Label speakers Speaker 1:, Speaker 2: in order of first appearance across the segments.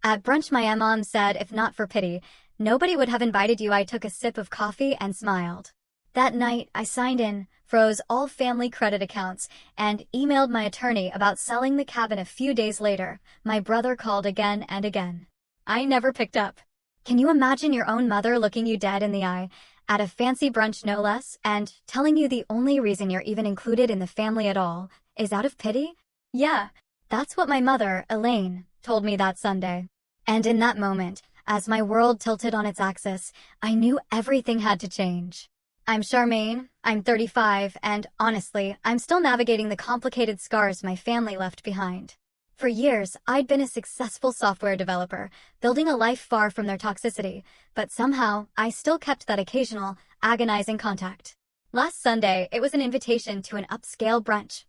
Speaker 1: At brunch, my mom said if not for pity, nobody would have invited you. I took a sip of coffee and smiled. That night, I signed in, froze all family credit accounts, and emailed my attorney about selling the cabin. A few days later, my brother called again and again. I never picked up. Can you imagine your own mother looking you dead in the eye, at a fancy brunch no less, and telling you the only reason you're even included in the family at all is out of pity? Yeah, that's what my mother, Elaine, told me that Sunday. And in that moment, as my world tilted on its axis, I knew everything had to change. I'm Charmaine, I'm 35, and honestly, I'm still navigating the complicated scars my family left behind. For years, I'd been a successful software developer, building a life far from their toxicity, but somehow, I still kept that occasional, agonizing contact. Last Sunday, it was an invitation to an upscale brunch,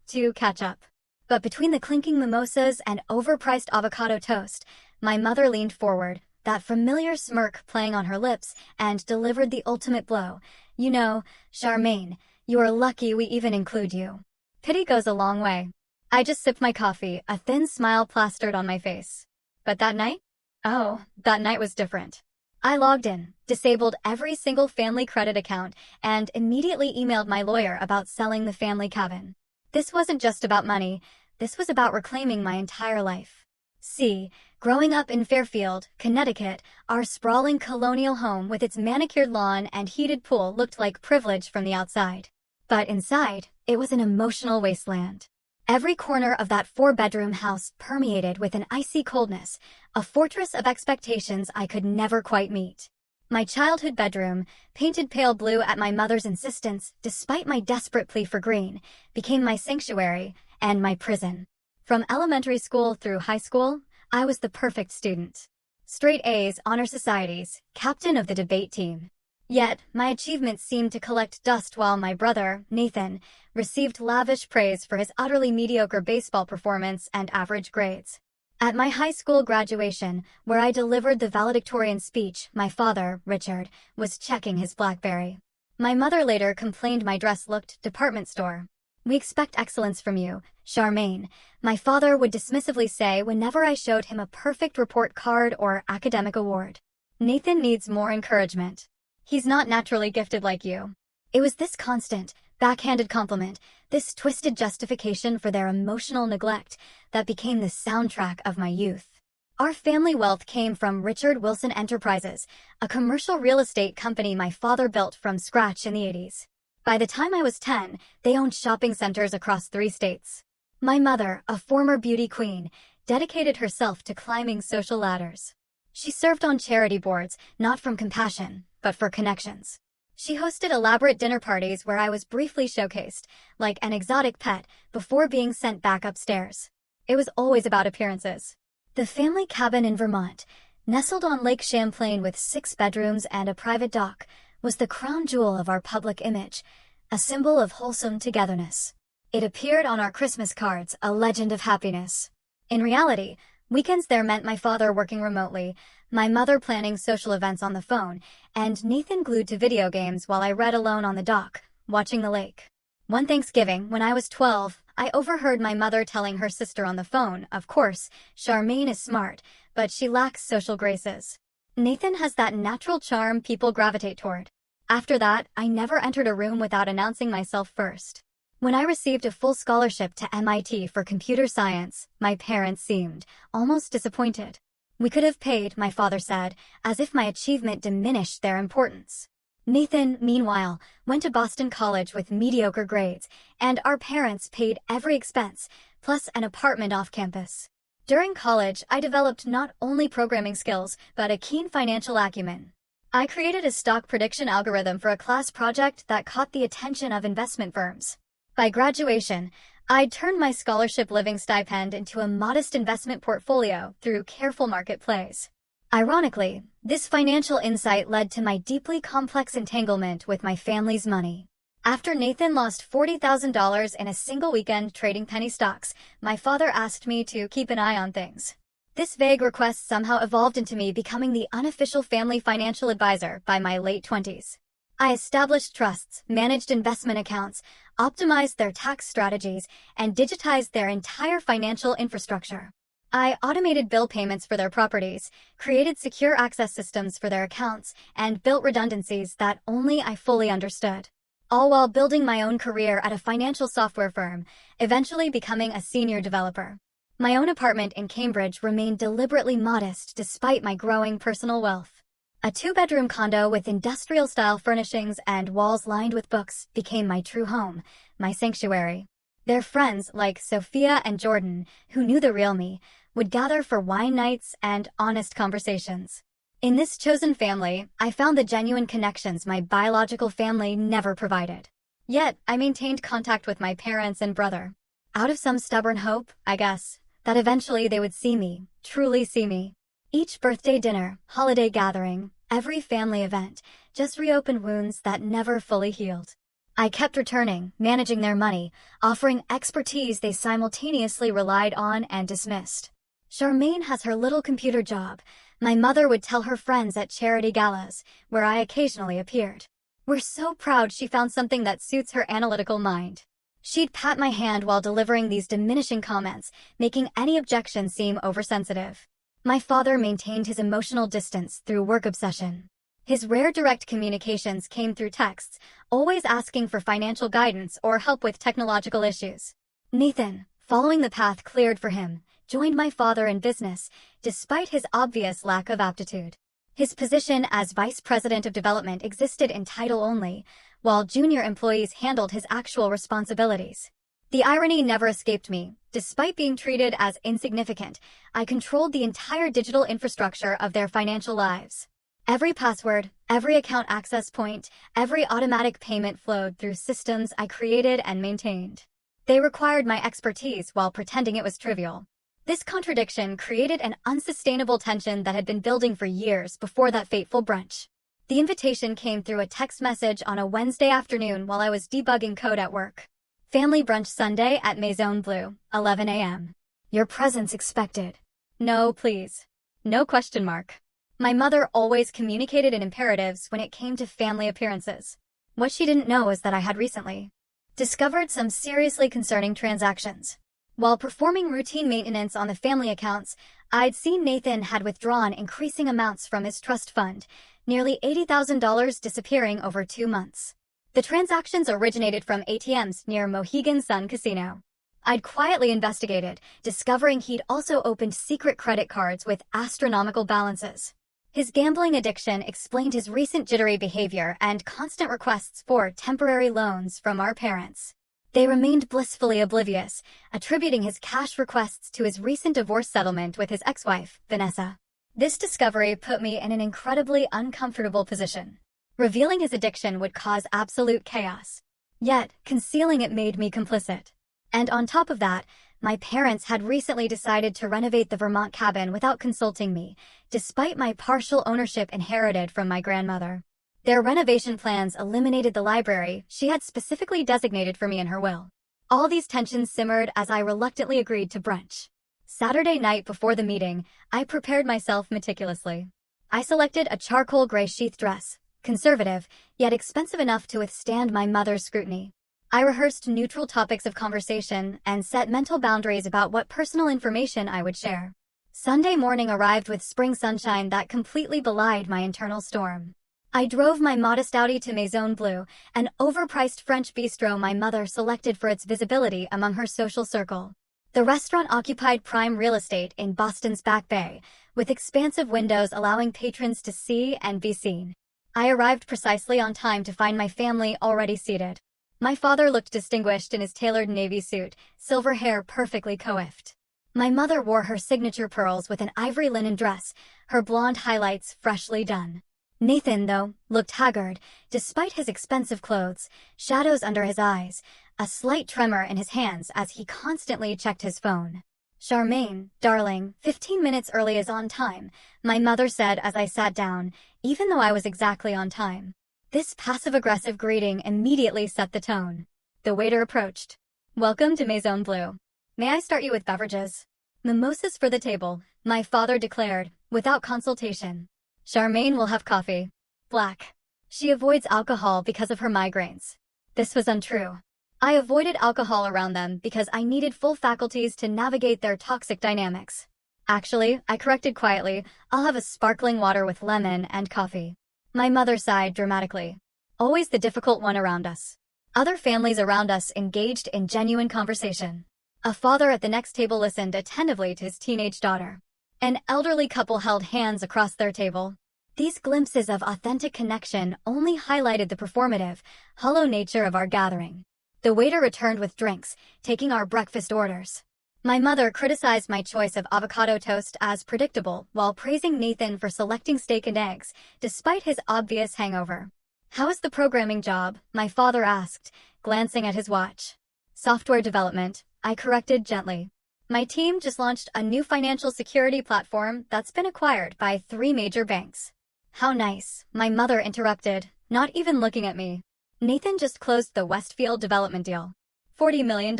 Speaker 1: to catch up. But between the clinking mimosas and overpriced avocado toast, my mother leaned forward, that familiar smirk playing on her lips, and delivered the ultimate blow. Charmaine, you're lucky we even include you. Pity goes a long way. I just sipped my coffee, a thin smile plastered on my face. But that night? Oh, that night was different. I logged in, disabled every single family credit account, and immediately emailed my lawyer about selling the family cabin. This wasn't just about money, this was about reclaiming my entire life. See, growing up in Fairfield, Connecticut, our sprawling colonial home with its manicured lawn and heated pool looked like privilege from the outside. But inside, it was an emotional wasteland. Every corner of that 4-bedroom house permeated with an icy coldness, a fortress of expectations I could never quite meet. My childhood bedroom, painted pale blue at my mother's insistence despite my desperate plea for green, became my sanctuary and my prison. From elementary school through high school, I was the perfect student. Straight A's, honor societies, captain of the debate team. Yet, my achievements seemed to collect dust while my brother, Nathan, received lavish praise for his utterly mediocre baseball performance and average grades. At my high school graduation, where I delivered the valedictorian speech, my father, Richard, was checking his BlackBerry. My mother later complained my dress looked department store. "We expect excellence from you, Charmaine," my father would dismissively say whenever I showed him a perfect report card or academic award. "Nathan needs more encouragement. He's not naturally gifted like you." It was this constant, backhanded compliment, this twisted justification for their emotional neglect, that became the soundtrack of my youth. Our family wealth came from Richard Wilson Enterprises, a commercial real estate company my father built from scratch in the 80s. By the time I was 10, they owned shopping centers across 3 states. My mother, a former beauty queen, dedicated herself to climbing social ladders. She served on charity boards, not from compassion, but for connections. She hosted elaborate dinner parties where I was briefly showcased, like an exotic pet, before being sent back upstairs. It was always about appearances. The family cabin in Vermont, nestled on Lake Champlain with 6 bedrooms and a private dock, was the crown jewel of our public image, a symbol of wholesome togetherness. It appeared on our Christmas cards, a legend of happiness. In reality, weekends there meant my father working remotely, my mother planning social events on the phone, and Nathan glued to video games while I read alone on the dock, watching the lake. One Thanksgiving, when I was 12, I overheard my mother telling her sister on the phone, "Of course, Charmaine is smart, but she lacks social graces. Nathan has that natural charm people gravitate toward." After that, I never entered a room without announcing myself first. When I received a full scholarship to MIT for computer science, my parents seemed almost disappointed. "We could have paid," my father said, as if my achievement diminished their importance. Nathan, meanwhile, went to Boston College with mediocre grades, and our parents paid every expense, plus an apartment off campus. During college, I developed not only programming skills, but a keen financial acumen. I created a stock prediction algorithm for a class project that caught the attention of investment firms. By graduation, I'd turned my scholarship living stipend into a modest investment portfolio through careful market plays. Ironically, this financial insight led to my deeply complex entanglement with my family's money. After Nathan lost $40,000 in a single weekend trading penny stocks, my father asked me to keep an eye on things. This vague request somehow evolved into me becoming the unofficial family financial advisor by my late 20s. I established trusts, managed investment accounts, optimized their tax strategies, and digitized their entire financial infrastructure. I automated bill payments for their properties, created secure access systems for their accounts, and built redundancies that only I fully understood. All while building my own career at a financial software firm, eventually becoming a senior developer. My own apartment in Cambridge remained deliberately modest despite my growing personal wealth. A two-bedroom condo with industrial-style furnishings and walls lined with books became my true home, my sanctuary. Their friends, like Sophia and Jordan, who knew the real me, would gather for wine nights and honest conversations. In this chosen family, I found the genuine connections my biological family never provided. Yet, I maintained contact with my parents and brother. Out of some stubborn hope, I guess, that eventually they would see me, truly see me. Each birthday dinner, holiday gathering, every family event, just reopened wounds that never fully healed. I kept returning, managing their money, offering expertise they simultaneously relied on and dismissed. Charmaine has her little computer job, my mother would tell her friends at charity galas, where I occasionally appeared. We're so proud she found something that suits her analytical mind. She'd pat my hand while delivering these diminishing comments, making any objection seem oversensitive. My father maintained his emotional distance through work obsession. His rare direct communications came through texts, always asking for financial guidance or help with technological issues. Nathan, following the path cleared for him, joined my father in business, despite his obvious lack of aptitude. His position as Vice President of Development existed in title only, while junior employees handled his actual responsibilities. The irony never escaped me. Despite being treated as insignificant, I controlled the entire digital infrastructure of their financial lives. Every password, every account access point, every automatic payment flowed through systems I created and maintained. They required my expertise while pretending it was trivial. This contradiction created an unsustainable tension that had been building for years before that fateful brunch. The invitation came through a text message on a Wednesday afternoon while I was debugging code at work. Family brunch Sunday at Maison Bleu, 11 a.m. Your presence expected. No, please. No question mark. My mother always communicated in imperatives when it came to family appearances. What she didn't know was that I had recently discovered some seriously concerning transactions. While performing routine maintenance on the family accounts, I'd seen Nathan had withdrawn increasing amounts from his trust fund, nearly $80,000 disappearing over 2 months. The transactions originated from ATMs near Mohegan Sun Casino. I'd quietly investigated, discovering he'd also opened secret credit cards with astronomical balances. His gambling addiction explained his recent jittery behavior and constant requests for temporary loans from our parents. They remained blissfully oblivious, attributing his cash requests to his recent divorce settlement with his ex-wife, Vanessa. This discovery put me in an incredibly uncomfortable position. Revealing his addiction would cause absolute chaos. Yet, concealing it made me complicit. And on top of that, my parents had recently decided to renovate the Vermont cabin without consulting me, despite my partial ownership inherited from my grandmother. Their renovation plans eliminated the library she had specifically designated for me in her will. All these tensions simmered as I reluctantly agreed to brunch. Saturday night before the meeting, I prepared myself meticulously. I selected a charcoal gray sheath dress, conservative, yet expensive enough to withstand my mother's scrutiny. I rehearsed neutral topics of conversation and set mental boundaries about what personal information I would share. Sunday morning arrived with spring sunshine that completely belied my internal storm. I drove my modest Audi to Maison Bleu, an overpriced French bistro my mother selected for its visibility among her social circle. The restaurant occupied prime real estate in Boston's Back Bay, with expansive windows allowing patrons to see and be seen. I arrived precisely on time to find my family already seated. My father looked distinguished in his tailored navy suit, silver hair perfectly coiffed. My mother wore her signature pearls with an ivory linen dress, her blonde highlights freshly done. Nathan, though, looked haggard, despite his expensive clothes, shadows under his eyes, a slight tremor in his hands as he constantly checked his phone. "Charmaine, darling, 15 minutes early is on time," my mother said as I sat down, even though I was exactly on time. This passive-aggressive greeting immediately set the tone. The waiter approached. "Welcome to Maison Bleu. May I start you with beverages?" "Mimosas for the table," my father declared, without consultation. "Charmaine will have coffee. Black. She avoids alcohol because of her migraines." This was untrue. I avoided alcohol around them because I needed full faculties to navigate their toxic dynamics. Actually, I corrected quietly, I'll have a sparkling water with lemon and coffee. My mother sighed dramatically. Always the difficult one around us. Other families around us engaged in genuine conversation. A father at the next table listened attentively to his teenage daughter. An elderly couple held hands across their table. These glimpses of authentic connection only highlighted the performative, hollow nature of our gathering. The waiter returned with drinks, taking our breakfast orders. My mother criticized my choice of avocado toast as predictable while praising Nathan for selecting steak and eggs, despite his obvious hangover. "How is the programming job?" my father asked, glancing at his watch. "Software development," I corrected gently. "My team just launched a new financial security platform that's been acquired by 3 major banks." "How nice," my mother interrupted, not even looking at me. "Nathan just closed the Westfield development deal. $40 million.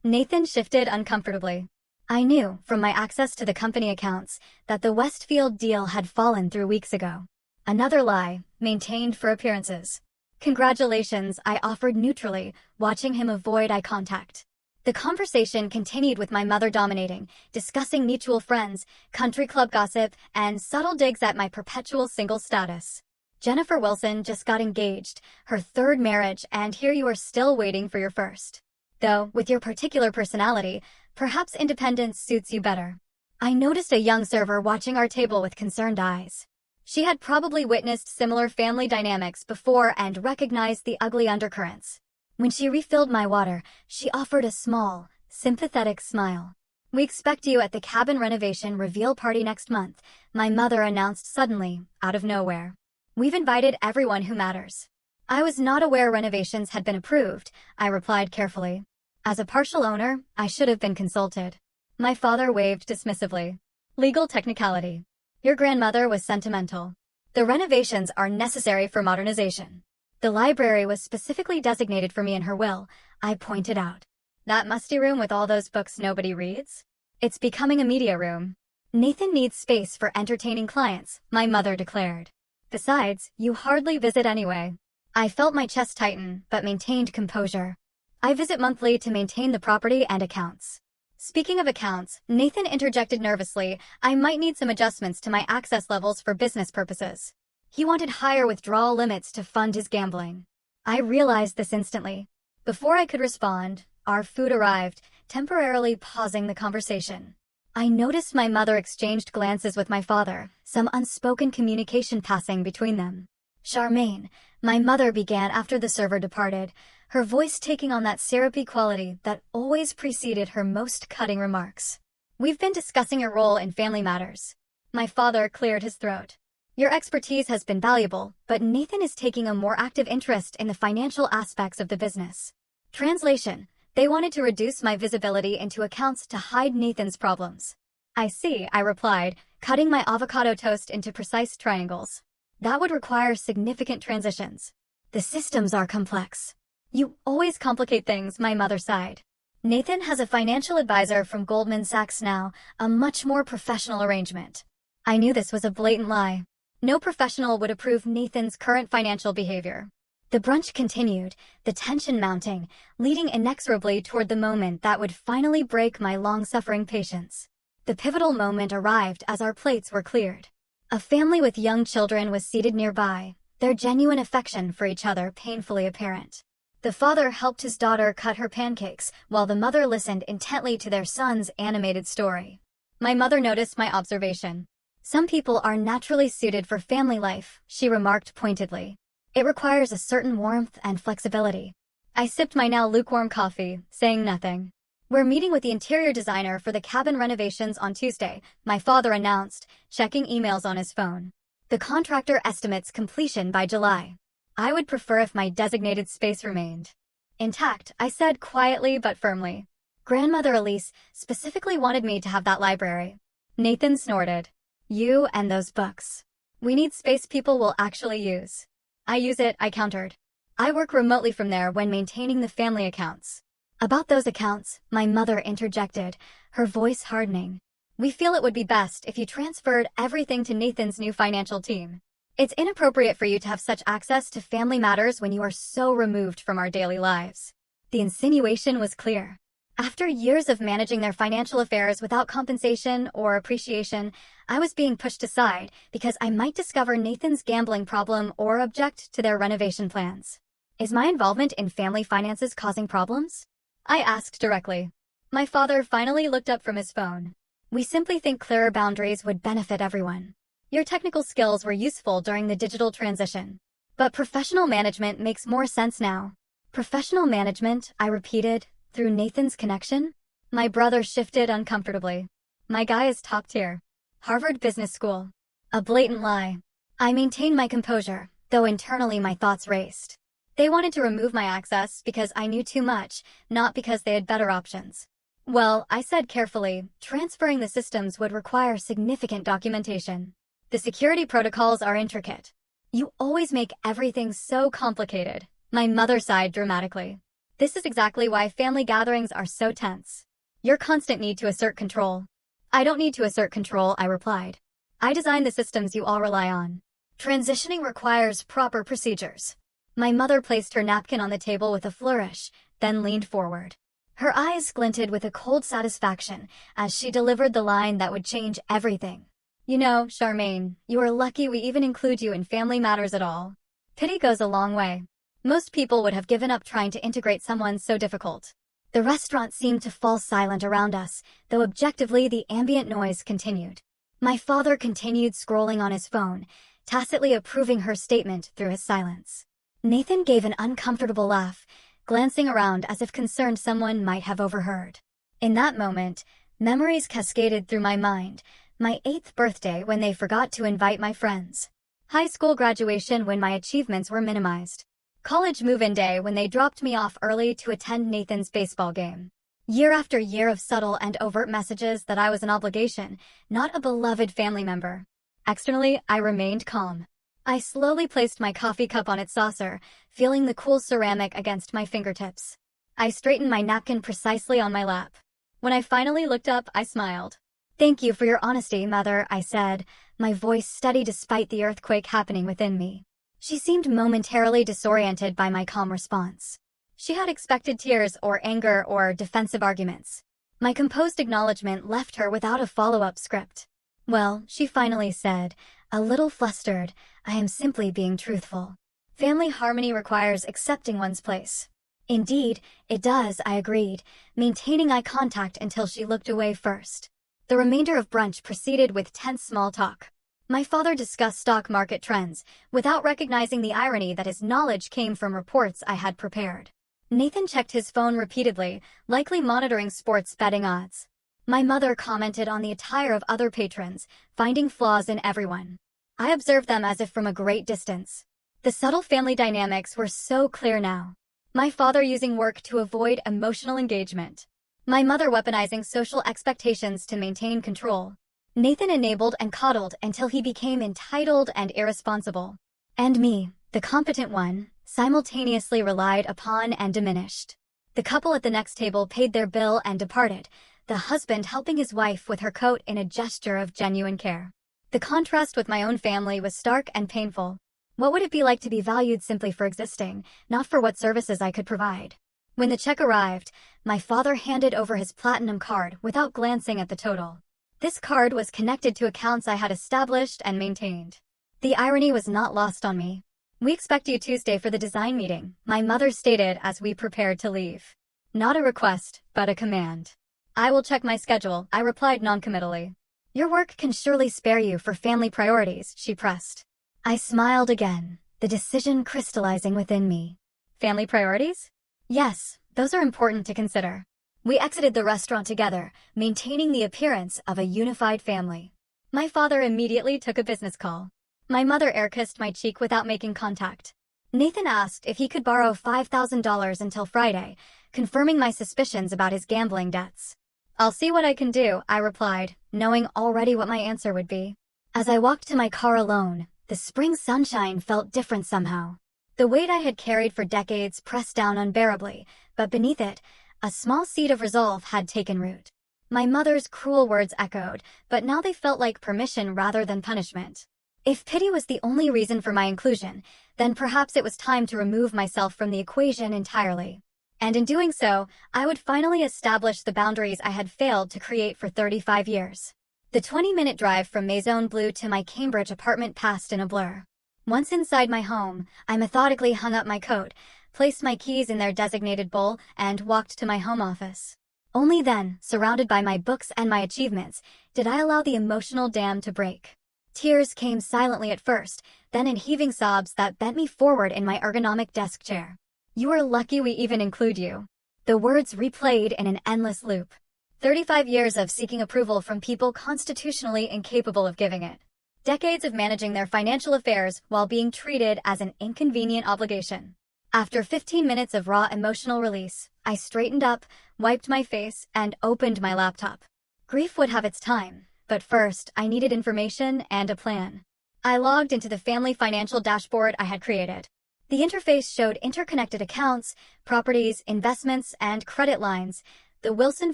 Speaker 1: Nathan shifted uncomfortably. I knew, from my access to the company accounts, that the Westfield deal had fallen through weeks ago. Another lie, maintained for appearances. "Congratulations," I offered neutrally, watching him avoid eye contact. The conversation continued with my mother dominating, discussing mutual friends, country club gossip, and subtle digs at my perpetual single status. "Jennifer Wilson just got engaged, her 3rd marriage, and here you are still waiting for your first. Though, with your particular personality, perhaps independence suits you better." I noticed a young server watching our table with concerned eyes. She had probably witnessed similar family dynamics before and recognized the ugly undercurrents. When she refilled my water, she offered a small, sympathetic smile. "We expect you at the cabin renovation reveal party next month," my mother announced suddenly, out of nowhere. "We've invited everyone who matters." I was not aware renovations had been approved, I replied carefully. As a partial owner, I should have been consulted. My father waved dismissively. "Legal technicality. Your grandmother was sentimental. The renovations are necessary for modernization. The library was specifically designated for me in her will," I pointed out. "That musty room with all those books nobody reads? It's becoming a media room." "Nathan needs space for entertaining clients," my mother declared. "Besides, you hardly visit anyway." I felt my chest tighten, but maintained composure. "I visit monthly to maintain the property and accounts." Speaking of accounts, Nathan interjected nervously, "I might need some adjustments to my access levels for business purposes." He wanted higher withdrawal limits to fund his gambling. I realized this instantly. Before I could respond, our food arrived, temporarily pausing the conversation. I noticed my mother exchanged glances with my father, some unspoken communication passing between them. "Charmaine," my mother began after the server departed, her voice taking on that syrupy quality that always preceded her most cutting remarks. "We've been discussing your role in family matters." My father cleared his throat. "Your expertise has been valuable, but Nathan is taking a more active interest in the financial aspects of the business." Translation: they wanted to reduce my visibility into accounts to hide Nathan's problems. "I see," I replied, cutting my avocado toast into precise triangles. "That would require significant transitions. The systems are complex." "You always complicate things," my mother sighed. "Nathan has a financial advisor from Goldman Sachs now, a much more professional arrangement." I knew this was a blatant lie. No professional would approve Nathan's current financial behavior. The brunch continued, the tension mounting, leading inexorably toward the moment that would finally break my long-suffering patience. The pivotal moment arrived as our plates were cleared. A family with young children was seated nearby, their genuine affection for each other painfully apparent. The father helped his daughter cut her pancakes, while the mother listened intently to their son's animated story. My mother noticed my observation. "Some people are naturally suited for family life," she remarked pointedly. "It requires a certain warmth and flexibility." I sipped my now lukewarm coffee, saying nothing. "We're meeting with the interior designer for the cabin renovations on Tuesday," my father announced, checking emails on his phone. "The contractor estimates completion by July. I would prefer if my designated space remained intact," I said quietly but firmly. "Grandmother Elise specifically wanted me to have that library." Nathan snorted. "You and those books. We need space people will actually use." "I use it," I countered. "I work remotely from there when maintaining the family accounts." "About those accounts," my mother interjected, her voice hardening. "We feel it would be best if you transferred everything to Nathan's new financial team. It's inappropriate for you to have such access to family matters when you are so removed from our daily lives." The insinuation was clear. After years of managing their financial affairs without compensation or appreciation, I was being pushed aside because I might discover Nathan's gambling problem or object to their renovation plans. Is my involvement in family finances causing problems? I asked directly. My father finally looked up from his phone. We simply think clearer boundaries would benefit everyone. Your technical skills were useful during the digital transition, but professional management makes more sense now. Professional management, I repeated, through Nathan's connection? My brother shifted uncomfortably. My guy is top tier. Harvard Business School. A blatant lie. I maintained my composure, though internally my thoughts raced. They wanted to remove my access because I knew too much, not because they had better options. Well, I said carefully, transferring the systems would require significant documentation. The security protocols are intricate. You always make everything so complicated. My mother sighed dramatically. This is exactly why family gatherings are so tense. Your constant need to assert control. I don't need to assert control, I replied. I designed the systems you all rely on. Transitioning requires proper procedures. My mother placed her napkin on the table with a flourish, then leaned forward. Her eyes glinted with a cold satisfaction as she delivered the line that would change everything. You know, Charmaine, you are lucky we even include you in family matters at all. Pity goes a long way. Most people would have given up trying to integrate someone so difficult. The restaurant seemed to fall silent around us, though objectively the ambient noise continued. My father continued scrolling on his phone, tacitly approving her statement through his silence. Nathan gave an uncomfortable laugh, glancing around as if concerned someone might have overheard. In that moment, memories cascaded through my mind. My 8th birthday when they forgot to invite my friends. High school graduation when my achievements were minimized. College move-in day when they dropped me off early to attend Nathan's baseball game. Year after year of subtle and overt messages that I was an obligation, not a beloved family member. Externally, I remained calm. I slowly placed my coffee cup on its saucer, feeling the cool ceramic against my fingertips. I straightened my napkin precisely on my lap. When I finally looked up, I smiled. Thank you for your honesty, Mother, I said, my voice steady despite the earthquake happening within me. She seemed momentarily disoriented by my calm response. She had expected tears or anger or defensive arguments. My composed acknowledgement left her without a follow-up script. Well, she finally said, a little flustered, I am simply being truthful. Family harmony requires accepting one's place. Indeed, it does, I agreed, maintaining eye contact until she looked away first. The remainder of brunch proceeded with tense small talk. My father discussed stock market trends, without recognizing the irony that his knowledge came from reports I had prepared. Nathan checked his phone repeatedly, likely monitoring sports betting odds. My mother commented on the attire of other patrons, finding flaws in everyone. I observed them as if from a great distance. The subtle family dynamics were so clear now. My father using work to avoid emotional engagement. My mother weaponizing social expectations to maintain control. Nathan enabled and coddled until he became entitled and irresponsible. And me, the competent one, simultaneously relied upon and diminished. The couple at the next table paid their bill and departed, the husband helping his wife with her coat in a gesture of genuine care. The contrast with my own family was stark and painful. What would it be like to be valued simply for existing, not for what services I could provide? When the check arrived, my father handed over his platinum card without glancing at the total. This card was connected to accounts I had established and maintained. The irony was not lost on me. We expect you Tuesday for the design meeting, my mother stated as we prepared to leave. Not a request, but a command. I will check my schedule, I replied noncommittally. Your work can surely spare you for family priorities, she pressed. I smiled again, the decision crystallizing within me. Family priorities? Yes, those are important to consider. We exited the restaurant together, maintaining the appearance of a unified family. My father immediately took a business call. My mother air-kissed my cheek without making contact. Nathan asked if he could borrow $5,000 until Friday, confirming my suspicions about his gambling debts. I'll see what I can do, I replied, knowing already what my answer would be. As I walked to my car alone, the spring sunshine felt different somehow. The weight I had carried for decades pressed down unbearably, but beneath it, a small seed of resolve had taken root. My mother's cruel words echoed, but now they felt like permission rather than punishment. If pity was the only reason for my inclusion, then perhaps it was time to remove myself from the equation entirely. And in doing so, I would finally establish the boundaries I had failed to create for 35 years. The 20-minute drive from Maison Bleu to my Cambridge apartment passed in a blur. Once inside my home, I methodically hung up my coat, placed my keys in their designated bowl, and walked to my home office. Only then, surrounded by my books and my achievements, did I allow the emotional dam to break. Tears came silently at first, then in heaving sobs that bent me forward in my ergonomic desk chair. "You are lucky we even include you." The words replayed in an endless loop. 35 years of seeking approval from people constitutionally incapable of giving it. Decades of managing their financial affairs while being treated as an inconvenient obligation. After 15 minutes of raw emotional release, I straightened up, wiped my face, and opened my laptop. Grief would have its time, but first I needed information and a plan. I logged into the family financial dashboard I had created. The interface showed interconnected accounts, properties, investments, and credit lines, the Wilson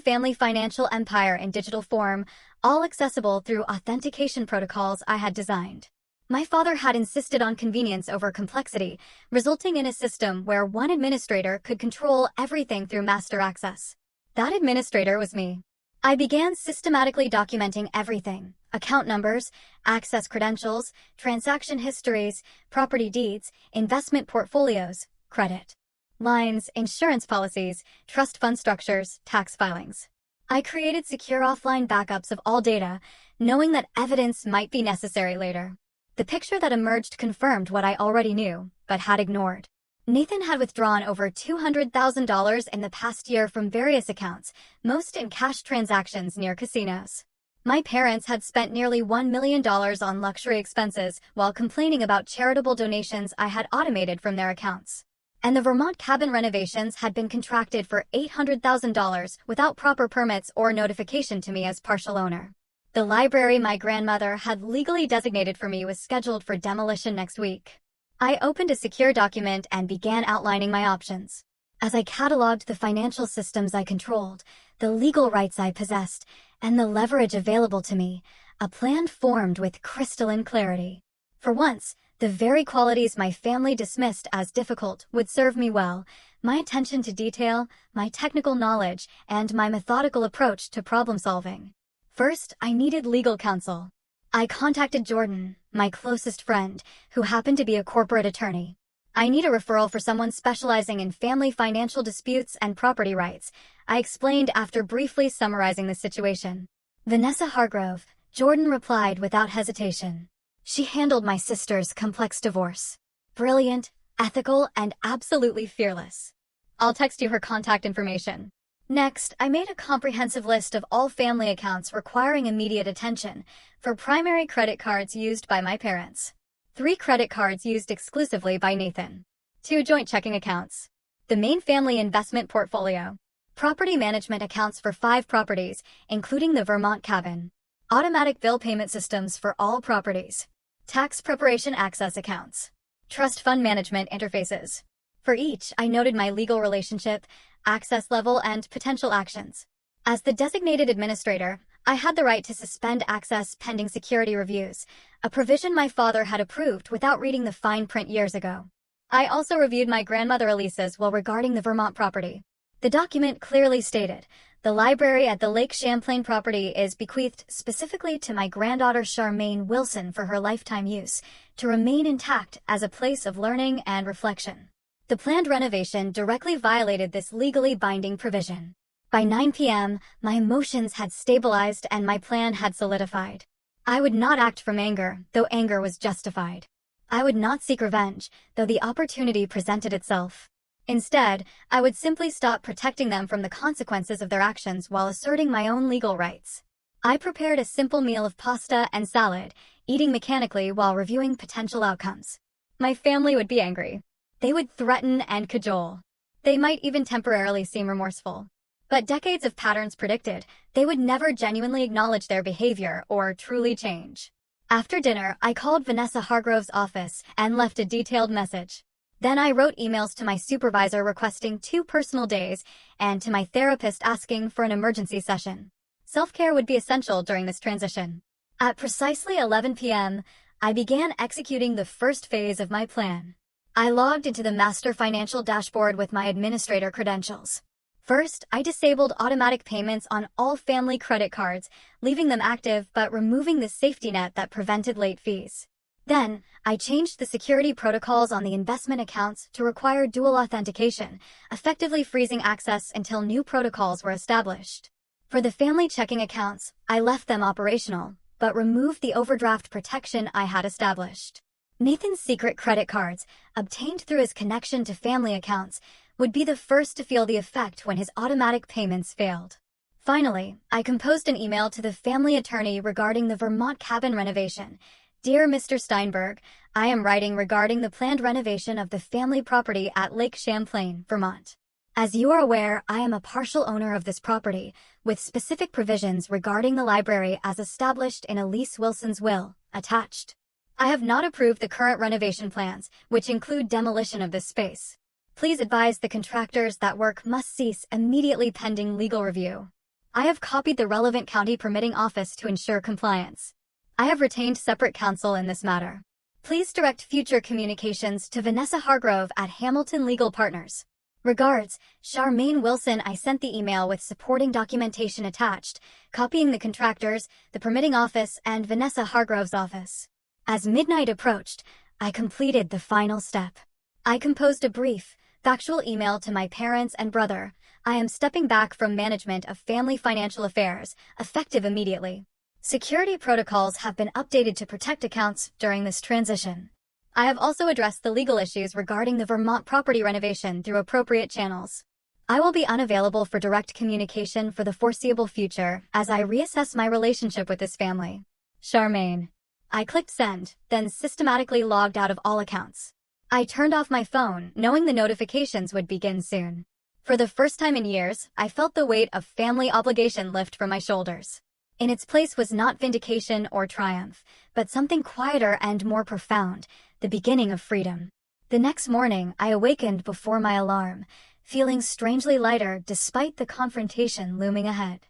Speaker 1: family financial empire in digital form, all accessible through authentication protocols I had designed. My father had insisted on convenience over complexity, resulting in a system where one administrator could control everything through master access. That administrator was me. I began systematically documenting everything: account numbers, access credentials, transaction histories, property deeds, investment portfolios, credit lines, insurance policies, trust fund structures, tax filings. I created secure offline backups of all data, knowing that evidence might be necessary later. The picture that emerged confirmed what I already knew, but had ignored. Nathan had withdrawn over $200,000 in the past year from various accounts, most in cash transactions near casinos. My parents had spent nearly $1 million on luxury expenses while complaining about charitable donations I had automated from their accounts. And the Vermont cabin renovations had been contracted for $800,000 without proper permits or notification to me as partial owner. The library my grandmother had legally designated for me was scheduled for demolition next week. I opened a secure document and began outlining my options. As I cataloged the financial systems I controlled, the legal rights I possessed, and the leverage available to me, a plan formed with crystalline clarity. For once, the very qualities my family dismissed as difficult would serve me well: my attention to detail, my technical knowledge, and my methodical approach to problem-solving. First, I needed legal counsel. I contacted Jordan, my closest friend, who happened to be a corporate attorney. "I need a referral for someone specializing in family financial disputes and property rights," I explained after briefly summarizing the situation. "Vanessa Hargrove," Jordan replied without hesitation. "She handled my sister's complex divorce. Brilliant, ethical, and absolutely fearless. I'll text you her contact information." Next, I made a comprehensive list of all family accounts requiring immediate attention for primary credit cards used by my parents, 3 credit cards used exclusively by Nathan, 2 joint checking accounts, the main family investment portfolio, property management accounts for 5 properties, including the Vermont cabin, automatic bill payment systems for all properties, tax preparation access accounts, trust fund management interfaces. For each, I noted my legal relationship, access level, and potential actions. As the designated administrator, I had the right to suspend access pending security reviews, a provision my father had approved without reading the fine print years ago. I also reviewed my grandmother Elisa's will regarding the Vermont property. The document clearly stated, "The library at the Lake Champlain property is bequeathed specifically to my granddaughter Charmaine Wilson for her lifetime use, to remain intact as a place of learning and reflection." The planned renovation directly violated this legally binding provision. By 9 p.m., my emotions had stabilized and my plan had solidified. I would not act from anger, though anger was justified. I would not seek revenge, though the opportunity presented itself. Instead, I would simply stop protecting them from the consequences of their actions while asserting my own legal rights. I prepared a simple meal of pasta and salad, eating mechanically while reviewing potential outcomes. My family would be angry. They would threaten and cajole. They might even temporarily seem remorseful. But decades of patterns predicted, they would never genuinely acknowledge their behavior or truly change. After dinner, I called Vanessa Hargrove's office and left a detailed message. Then I wrote emails to my supervisor requesting 2 personal days and to my therapist asking for an emergency session. Self-care would be essential during this transition. At precisely 11 p.m., I began executing the first phase of my plan. I logged into the master financial dashboard with my administrator credentials. First, I disabled automatic payments on all family credit cards, leaving them active but removing the safety net that prevented late fees. Then, I changed the security protocols on the investment accounts to require dual authentication, effectively freezing access until new protocols were established. For the family checking accounts, I left them operational, but removed the overdraft protection I had established. Nathan's secret credit cards, obtained through his connection to family accounts, would be the first to feel the effect when his automatic payments failed. Finally, I composed an email to the family attorney regarding the Vermont cabin renovation. Dear Mr. Steinberg, I am writing regarding the planned renovation of the family property at Lake Champlain, Vermont. As you are aware, I am a partial owner of this property, with specific provisions regarding the library as established in Elise Wilson's will, attached. I have not approved the current renovation plans, which include demolition of this space. Please advise the contractors that work must cease immediately pending legal review. I have copied the relevant county permitting office to ensure compliance. I have retained separate counsel in this matter. Please direct future communications to Vanessa Hargrove at Hamilton Legal Partners. Regards, Charmaine Wilson. I sent the email with supporting documentation attached, copying the contractors, the permitting office, and Vanessa Hargrove's office. As midnight approached, I completed the final step. I composed a brief, factual email to my parents and brother. I am stepping back from management of family financial affairs, effective immediately. Security protocols have been updated to protect accounts during this transition. I have also addressed the legal issues regarding the Vermont property renovation through appropriate channels. I will be unavailable for direct communication for the foreseeable future as I reassess my relationship with this family. Charmaine. I clicked send, then systematically logged out of all accounts. I turned off my phone, knowing the notifications would begin soon. For the first time in years, I felt the weight of family obligation lift from my shoulders. In its place was not vindication or triumph, but something quieter and more profound, the beginning of freedom. The next morning, I awakened before my alarm, feeling strangely lighter despite the confrontation looming ahead.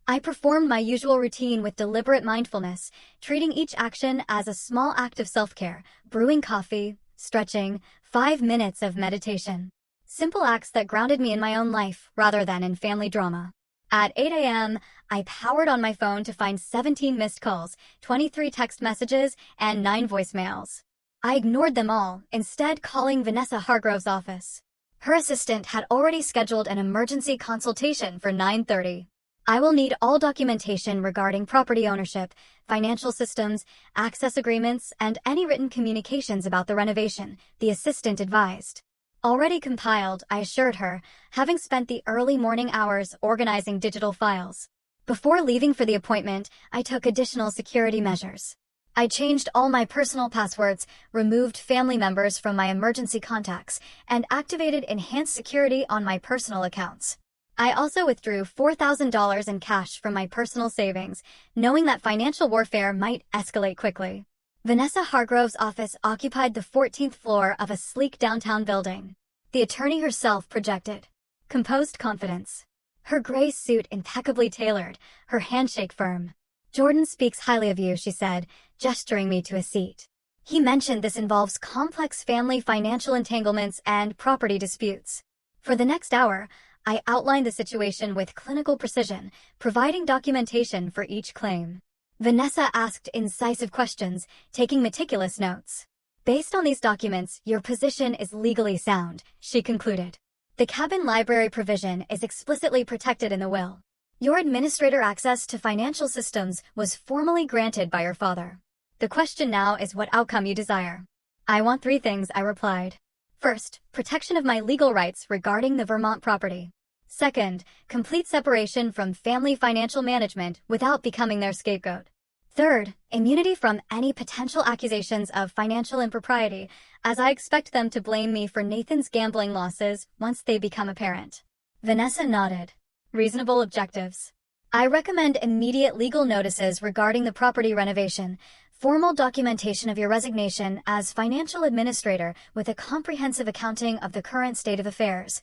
Speaker 1: I performed my usual routine with deliberate mindfulness, treating each action as a small act of self-care, brewing coffee, stretching, 5 minutes of meditation. Simple acts that grounded me in my own life rather than in family drama. At 8 a.m., I powered on my phone to find 17 missed calls, 23 text messages, and 9 voicemails. I ignored them all, instead calling Vanessa Hargrove's office. Her assistant had already scheduled an emergency consultation for 9:30. I will need all documentation regarding property ownership, financial systems, access agreements, and any written communications about the renovation, the assistant advised. Already compiled, I assured her, having spent the early morning hours organizing digital files. Before leaving for the appointment, I took additional security measures. I changed all my personal passwords, removed family members from my emergency contacts, and activated enhanced security on my personal accounts. I also withdrew $4,000 in cash from my personal savings, knowing that financial warfare might escalate quickly. Vanessa Hargrove's office occupied the 14th floor of a sleek downtown building. The attorney herself projected composed confidence. Her gray suit impeccably tailored, her handshake firm. Jordan speaks highly of you, she said, gesturing me to a seat. He mentioned this involves complex family financial entanglements and property disputes. For the next hour, I outlined the situation with clinical precision, providing documentation for each claim. Vanessa asked incisive questions, taking meticulous notes. Based on these documents, your position is legally sound, she concluded. The cabin library provision is explicitly protected in the will. Your administrator access to financial systems was formally granted by your father. The question now is what outcome you desire. I want 3 things, I replied. First, protection of my legal rights regarding the Vermont property. Second, complete separation from family financial management without becoming their scapegoat. Third, immunity from any potential accusations of financial impropriety, as I expect them to blame me for Nathan's gambling losses once they become apparent. Vanessa nodded. Reasonable objectives. I recommend immediate legal notices regarding the property renovation, formal documentation of your resignation as financial administrator with a comprehensive accounting of the current state of affairs,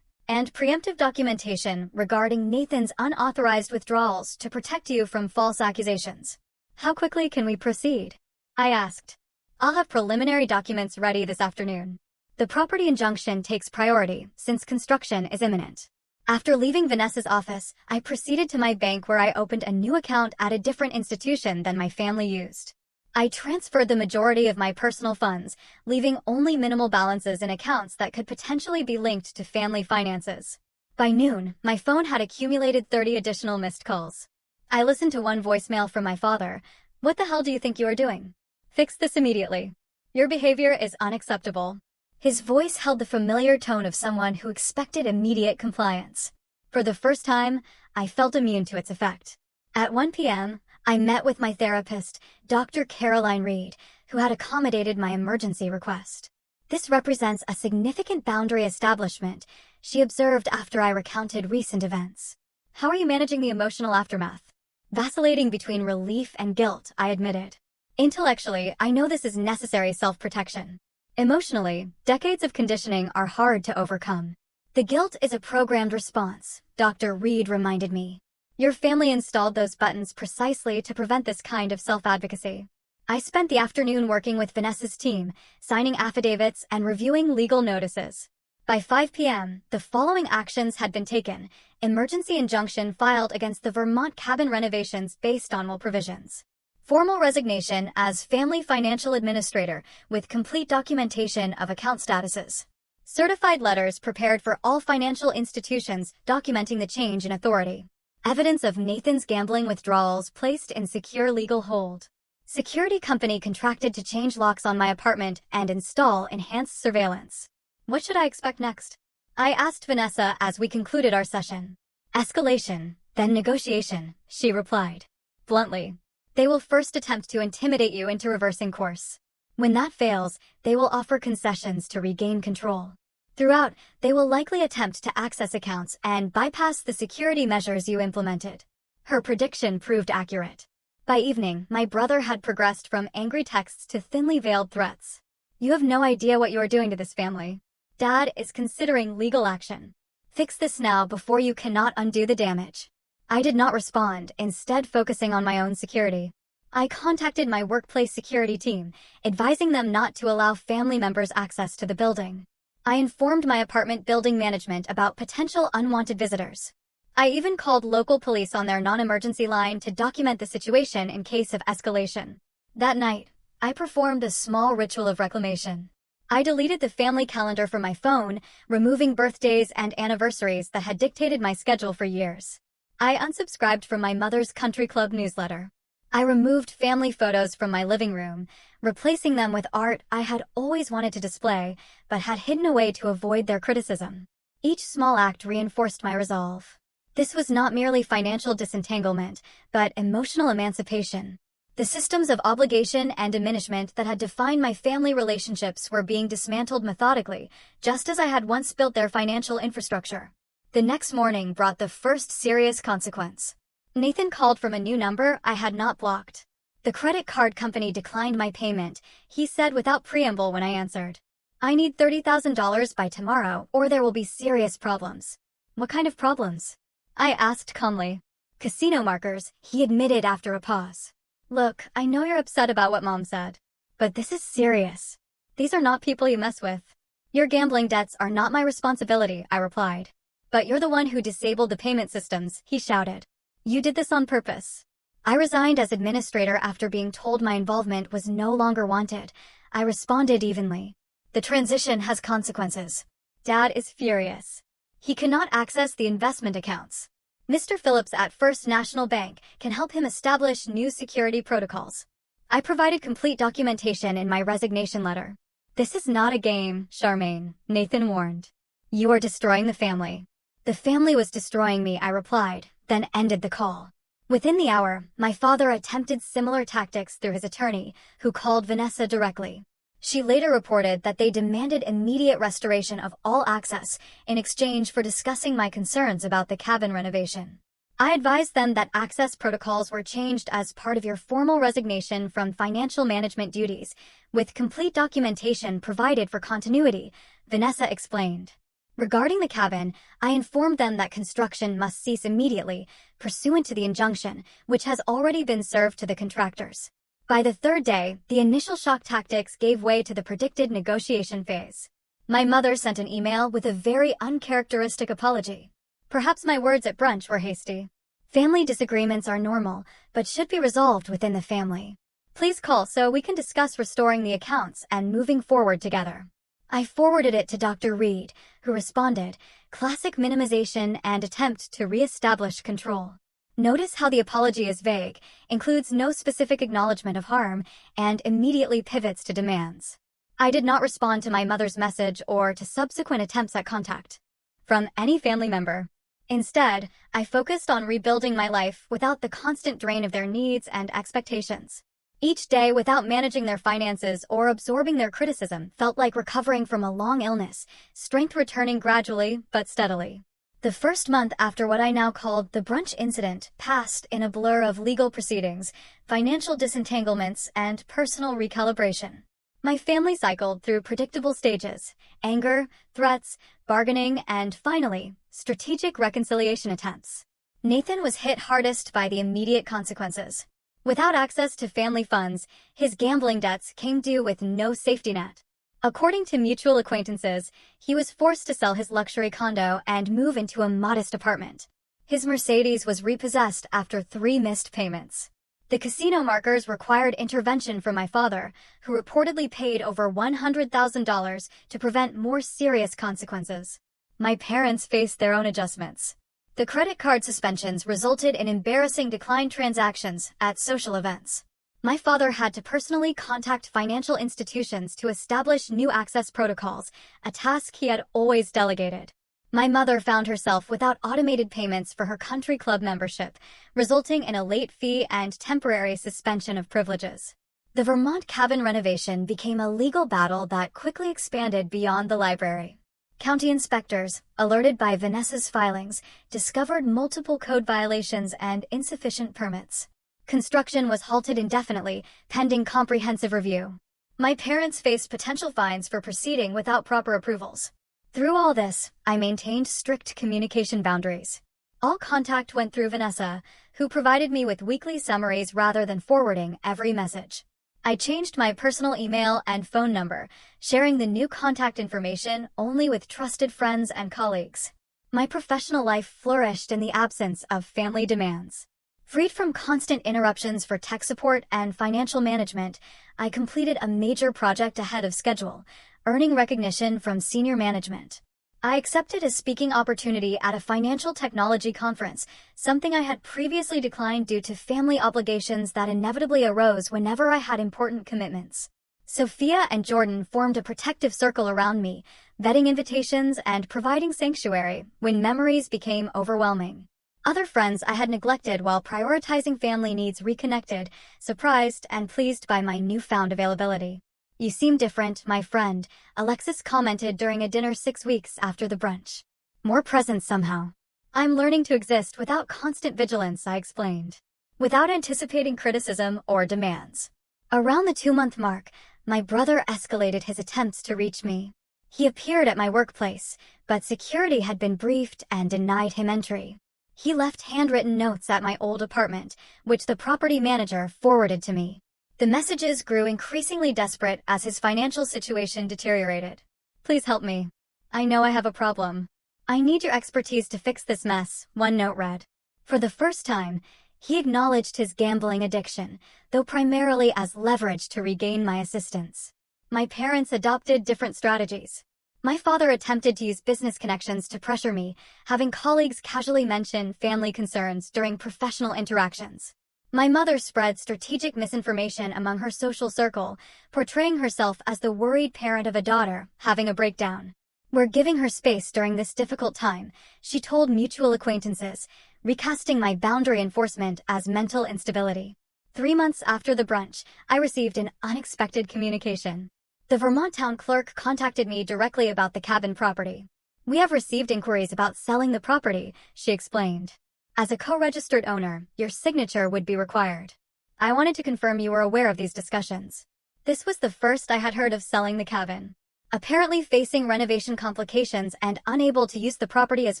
Speaker 1: and preemptive documentation regarding Nathan's unauthorized withdrawals to protect you from false accusations. How quickly can we proceed? I asked. I'll have preliminary documents ready this afternoon. The property injunction takes priority since construction is imminent. After leaving Vanessa's office, I proceeded to my bank where I opened a new account at a different institution than my family used. I transferred the majority of my personal funds, leaving only minimal balances in accounts that could potentially be linked to family finances. By noon, my phone had accumulated 30 additional missed calls. I listened to one voicemail from my father. "What the hell do you think you are doing? Fix this immediately. Your behavior is unacceptable." His voice held the familiar tone of someone who expected immediate compliance. For the first time, I felt immune to its effect. At 1 p.m., I met with my therapist, Dr. Caroline Reed, who had accommodated my emergency request. "This represents a significant boundary establishment," she observed after I recounted recent events. "How are you managing the emotional aftermath?" "Vacillating between relief and guilt," I admitted. "Intellectually, I know this is necessary self-protection. Emotionally, decades of conditioning are hard to overcome." "The guilt is a programmed response," Dr. Reed reminded me. "Your family installed those buttons precisely to prevent this kind of self-advocacy." I spent the afternoon working with Vanessa's team, signing affidavits and reviewing legal notices. By 5 p.m., the following actions had been taken. Emergency injunction filed against the Vermont cabin renovations based on will provisions. Formal resignation as family financial administrator with complete documentation of account statuses. Certified letters prepared for all financial institutions documenting the change in authority. Evidence of Nathan's gambling withdrawals placed in secure legal hold. Security company contracted to change locks on my apartment and install enhanced surveillance. What should I expect next? I asked Vanessa as we concluded our session. "Escalation, then negotiation," she replied. Bluntly. "They will first attempt to intimidate you into reversing course. When that fails, they will offer concessions to regain control. Throughout, they will likely attempt to access accounts and bypass the security measures you implemented." Her prediction proved accurate. By evening, my brother had progressed from angry texts to thinly veiled threats. "You have no idea what you are doing to this family. Dad is considering legal action. Fix this now before you cannot undo the damage." I did not respond, instead focusing on my own security. I contacted my workplace security team, advising them not to allow family members access to the building. I informed my apartment building management about potential unwanted visitors. I even called local police on their non-emergency line to document the situation in case of escalation. That night, I performed a small ritual of reclamation. I deleted the family calendar from my phone, removing birthdays and anniversaries that had dictated my schedule for years. I unsubscribed from my mother's country club newsletter. I removed family photos from my living room, replacing them with art I had always wanted to display, but had hidden away to avoid their criticism. Each small act reinforced my resolve. This was not merely financial disentanglement, but emotional emancipation. The systems of obligation and diminishment that had defined my family relationships were being dismantled methodically, just as I had once built their financial infrastructure. The next morning brought the first serious consequence. Nathan called from a new number I had not blocked. The credit card company declined my payment, he said without preamble when I answered. "I need $30,000 by tomorrow or there will be serious problems." "What kind of problems?" I asked calmly. "Casino markers," he admitted after a pause. "Look, I know you're upset about what Mom said. But this is serious. These are not people you mess with." "Your gambling debts are not my responsibility," I replied. "But you're the one who disabled the payment systems," he shouted. "You did this on purpose." I resigned as administrator after being told my involvement was no longer wanted. I responded evenly. "The transition has consequences." Dad is furious. He cannot access the investment accounts. Mr. Phillips at First National Bank can help him establish new security protocols. I provided complete documentation in my resignation letter. "This is not a game, Charmaine," Nathan warned. "You are destroying the family." "The family was destroying me," I replied, then ended the call. Within the hour, my father attempted similar tactics through his attorney, who called Vanessa directly. She later reported that they demanded immediate restoration of all access in exchange for discussing my concerns about the cabin renovation. I advised them that access protocols were changed as part of your formal resignation from financial management duties, with complete documentation provided for continuity, Vanessa explained. Regarding the cabin, I informed them that construction must cease immediately, pursuant to the injunction, which has already been served to the contractors. By the third day, the initial shock tactics gave way to the predicted negotiation phase. My mother sent an email with a very uncharacteristic apology. Perhaps my words at brunch were hasty. Family disagreements are normal, but should be resolved within the family. Please call so we can discuss restoring the accounts and moving forward together. I forwarded it to Dr. Reed, who responded, classic minimization and attempt to re-establish control. Notice how the apology is vague, includes no specific acknowledgement of harm, and immediately pivots to demands. I did not respond to my mother's message or to subsequent attempts at contact from any family member. Instead, I focused on rebuilding my life without the constant drain of their needs and expectations. Each day without managing their finances or absorbing their criticism felt like recovering from a long illness, strength returning gradually but steadily. The first month after what I now called the brunch incident passed in a blur of legal proceedings, financial disentanglements, and personal recalibration. My family cycled through predictable stages: anger, threats, bargaining, and finally, strategic reconciliation attempts. Nathan was hit hardest by the immediate consequences. Without access to family funds, his gambling debts came due with no safety net. According to mutual acquaintances, he was forced to sell his luxury condo and move into a modest apartment. His Mercedes was repossessed after 3 missed payments. The casino markers required intervention from my father, who reportedly paid over $100,000 to prevent more serious consequences. My parents faced their own adjustments. The credit card suspensions resulted in embarrassing declined transactions at social events. My father had to personally contact financial institutions to establish new access protocols, a task he had always delegated. My mother found herself without automated payments for her country club membership, resulting in a late fee and temporary suspension of privileges. The Vermont cabin renovation became a legal battle that quickly expanded beyond the library. County inspectors, alerted by Vanessa's filings, discovered multiple code violations and insufficient permits. Construction was halted indefinitely, pending comprehensive review. My parents faced potential fines for proceeding without proper approvals. Through all this, I maintained strict communication boundaries. All contact went through Vanessa, who provided me with weekly summaries rather than forwarding every message. I changed my personal email and phone number, sharing the new contact information only with trusted friends and colleagues. My professional life flourished in the absence of family demands. Freed from constant interruptions for tech support and financial management, I completed a major project ahead of schedule, earning recognition from senior management. I accepted a speaking opportunity at a financial technology conference, something I had previously declined due to family obligations that inevitably arose whenever I had important commitments. Sophia and Jordan formed a protective circle around me, vetting invitations and providing sanctuary when memories became overwhelming. Other friends I had neglected while prioritizing family needs reconnected, surprised and pleased by my newfound availability. "You seem different, my friend," Alexis commented during a dinner 6 weeks after the brunch. "More present somehow." "I'm learning to exist without constant vigilance," I explained, without anticipating criticism or demands. Around the 2-month mark, my brother escalated his attempts to reach me. He appeared at my workplace, but security had been briefed and denied him entry. He left handwritten notes at my old apartment, which the property manager forwarded to me. The messages grew increasingly desperate as his financial situation deteriorated. "Please help me. I know I have a problem. I need your expertise to fix this mess," one note read. For the first time, he acknowledged his gambling addiction, though primarily as leverage to regain my assistance. My parents adopted different strategies. My father attempted to use business connections to pressure me, having colleagues casually mention family concerns during professional interactions. My mother spread strategic misinformation among her social circle, portraying herself as the worried parent of a daughter having a breakdown. "We're giving her space during this difficult time," she told mutual acquaintances, recasting my boundary enforcement as mental instability. 3 months after the brunch, I received an unexpected communication. The Vermont town clerk contacted me directly about the cabin property. "We have received inquiries about selling the property," she explained. "As a co-registered owner, your signature would be required. I wanted to confirm you were aware of these discussions." This was the first I had heard of selling the cabin. Apparently facing renovation complications and unable to use the property as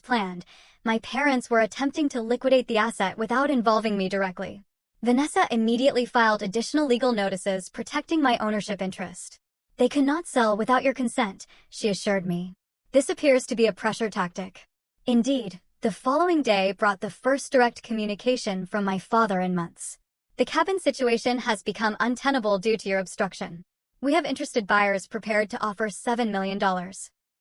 Speaker 1: planned, my parents were attempting to liquidate the asset without involving me directly. Vanessa immediately filed additional legal notices protecting my ownership interest. They cannot sell without your consent, she assured me. This appears to be a pressure tactic. Indeed, the following day brought the first direct communication from my father in months. The cabin situation has become untenable due to your obstruction. We have interested buyers prepared to offer $7 million.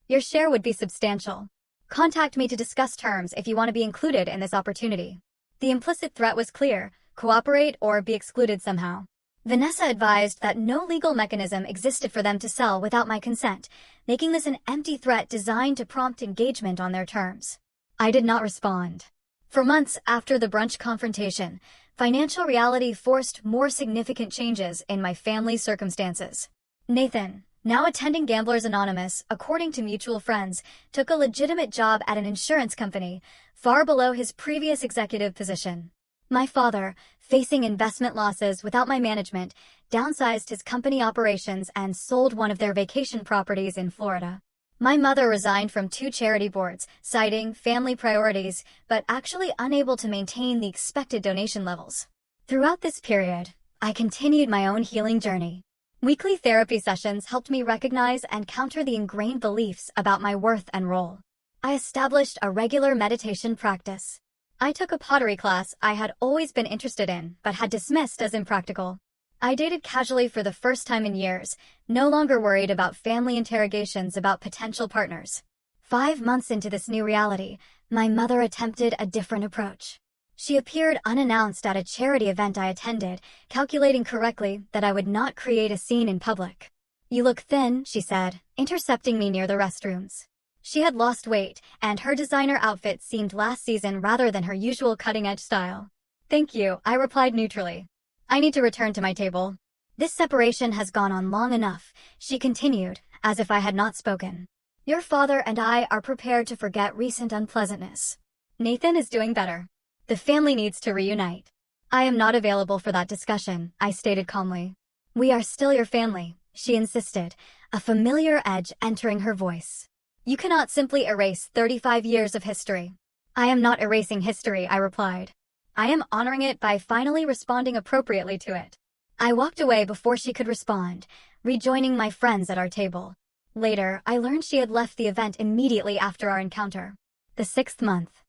Speaker 1: Your share would be substantial. Contact me to discuss terms if you want to be included in this opportunity. The implicit threat was clear: cooperate or be excluded somehow. Vanessa advised that no legal mechanism existed for them to sell without my consent, making this an empty threat designed to prompt engagement on their terms. I did not respond. For months after the brunch confrontation, financial reality forced more significant changes in my family's circumstances. Nathan, now attending Gamblers Anonymous, according to mutual friends, took a legitimate job at an insurance company, far below his previous executive position. My father, facing investment losses without my management, downsized his company operations and sold one of their vacation properties in Florida. My mother resigned from 2 charity boards, citing family priorities, but actually unable to maintain the expected donation levels. Throughout this period, I continued my own healing journey. Weekly therapy sessions helped me recognize and counter the ingrained beliefs about my worth and role. I established a regular meditation practice. I took a pottery class I had always been interested in, but had dismissed as impractical. I dated casually for the first time in years, no longer worried about family interrogations about potential partners. 5 months into this new reality, my mother attempted a different approach. She appeared unannounced at a charity event I attended, calculating correctly that I would not create a scene in public. "You look thin," she said, intercepting me near the restrooms. She had lost weight, and her designer outfit seemed last season rather than her usual cutting-edge style. "Thank you," I replied neutrally. "I need to return to my table." "This separation has gone on long enough," she continued, as if I had not spoken. "Your father and I are prepared to forget recent unpleasantness. Nathan is doing better. The family needs to reunite." "I am not available for that discussion," I stated calmly. "We are still your family," she insisted, a familiar edge entering her voice. "You cannot simply erase 35 years of history." "I am not erasing history," I replied. "I am honoring it by finally responding appropriately to it." I walked away before she could respond, rejoining my friends at our table. Later, I learned she had left the event immediately after our encounter. The 6th month.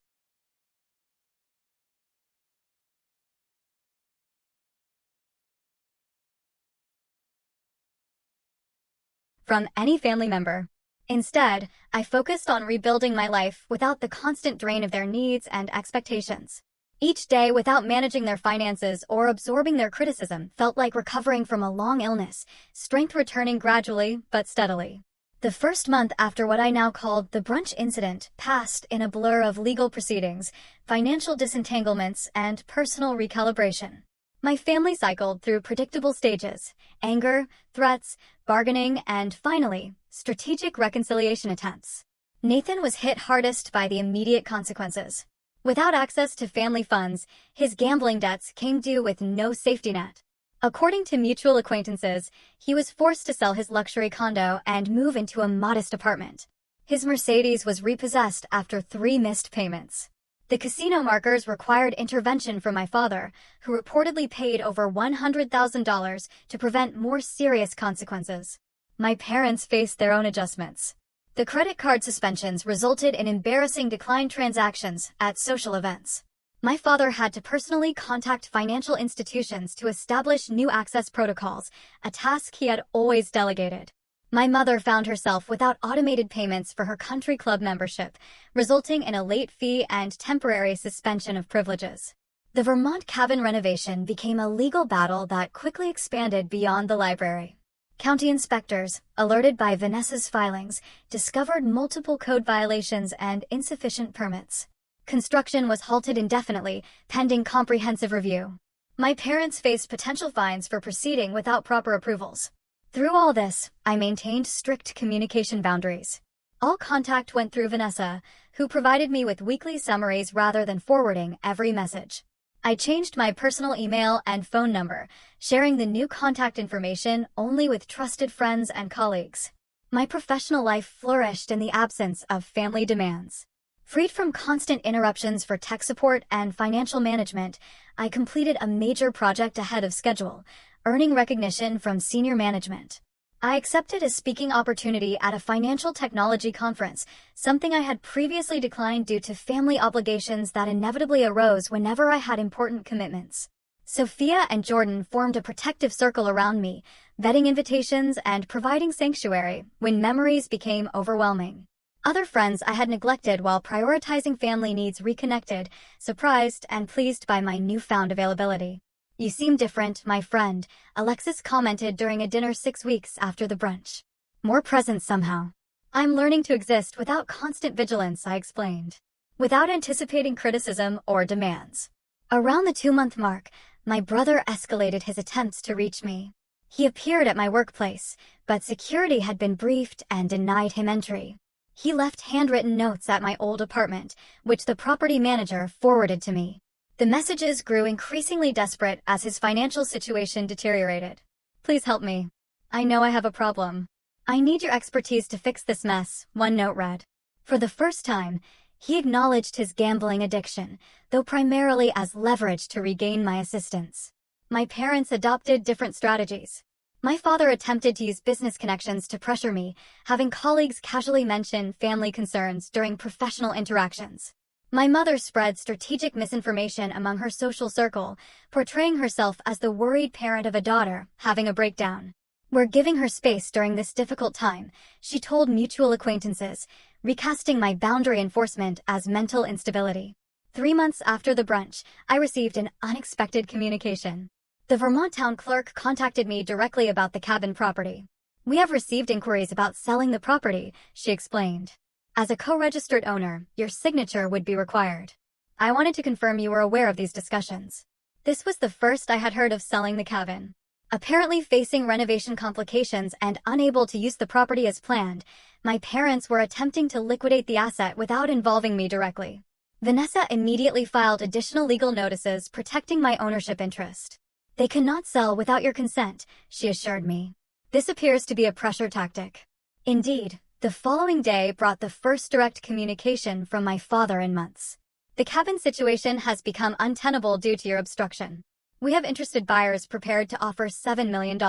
Speaker 1: From any family member. Instead, I focused on rebuilding my life without the constant drain of their needs and expectations. Each day without managing their finances or absorbing their criticism felt like recovering from a long illness, strength returning gradually but steadily. The first month after what I now called the brunch incident passed in a blur of legal proceedings, financial disentanglements, and personal recalibration. My family cycled through predictable stages: anger, threats, bargaining, and finally, strategic reconciliation attempts. Nathan was hit hardest by the immediate consequences. Without access to family funds, his gambling debts came due with no safety net. According to mutual acquaintances, he was forced to sell his luxury condo and move into a modest apartment. His Mercedes was repossessed after 3 missed payments. The casino markers required intervention from my father, who reportedly paid over $100,000 to prevent more serious consequences. My parents faced their own adjustments. The credit card suspensions resulted in embarrassing declined transactions at social events. My father had to personally contact financial institutions to establish new access protocols, a task he had always delegated. My mother found herself without automated payments for her country club membership, resulting in a late fee and temporary suspension of privileges. The Vermont cabin renovation became a legal battle that quickly expanded beyond the library. County inspectors, alerted by Vanessa's filings, discovered multiple code violations and insufficient permits. Construction was halted indefinitely, pending comprehensive review. My parents faced potential fines for proceeding without proper approvals. Through all this, I maintained strict communication boundaries. All contact went through Vanessa, who provided me with weekly summaries rather than forwarding every message. I changed my personal email and phone number, sharing the new contact information only with trusted friends and colleagues. My professional life flourished in the absence of family demands. Freed from constant interruptions for tech support and financial management, I completed a major project ahead of schedule, earning recognition from senior management. I accepted a speaking opportunity at a financial technology conference, something I had previously declined due to family obligations that inevitably arose whenever I had important commitments. Sophia and Jordan formed a protective circle around me, vetting invitations and providing sanctuary when memories became overwhelming. Other friends I had neglected while prioritizing family needs reconnected, surprised and pleased by my newfound availability. "You seem different, my friend," Alexis commented during a dinner 6 weeks after the brunch. "More present somehow." "I'm learning to exist without constant vigilance," I explained. "Without anticipating criticism or demands." Around the 2-month mark, my brother escalated his attempts to reach me. He appeared at my workplace, but security had been briefed and denied him entry. He left handwritten notes at my old apartment, which the property manager forwarded to me. The messages grew increasingly desperate as his financial situation deteriorated. "Please help me. I know I have a problem. I need your expertise to fix this mess," one note read. For the first time, he acknowledged his gambling addiction, though primarily as leverage to regain my assistance. My parents adopted different strategies. My father attempted to use business connections to pressure me, having colleagues casually mention family concerns during professional interactions. My mother spread strategic misinformation among her social circle, portraying herself as the worried parent of a daughter having a breakdown. "We're giving her space during this difficult time," she told mutual acquaintances, recasting my boundary enforcement as mental instability. 3 months after the brunch, I received an unexpected communication. The Vermont town clerk contacted me directly about the cabin property. "We have received inquiries about selling the property," she explained. "As a co-registered owner, your signature would be required. I wanted to confirm you were aware of these discussions." This was the first I had heard of selling the cabin. Apparently facing renovation complications and unable to use the property as planned, my parents were attempting to liquidate the asset without involving me directly. Vanessa immediately filed additional legal notices protecting my ownership interest. "They cannot sell without your consent," she assured me. This appears to be a pressure tactic. Indeed, the following day brought the first direct communication from my father in months. "The cabin situation has become untenable due to your obstruction. We have interested buyers prepared to offer $7 million.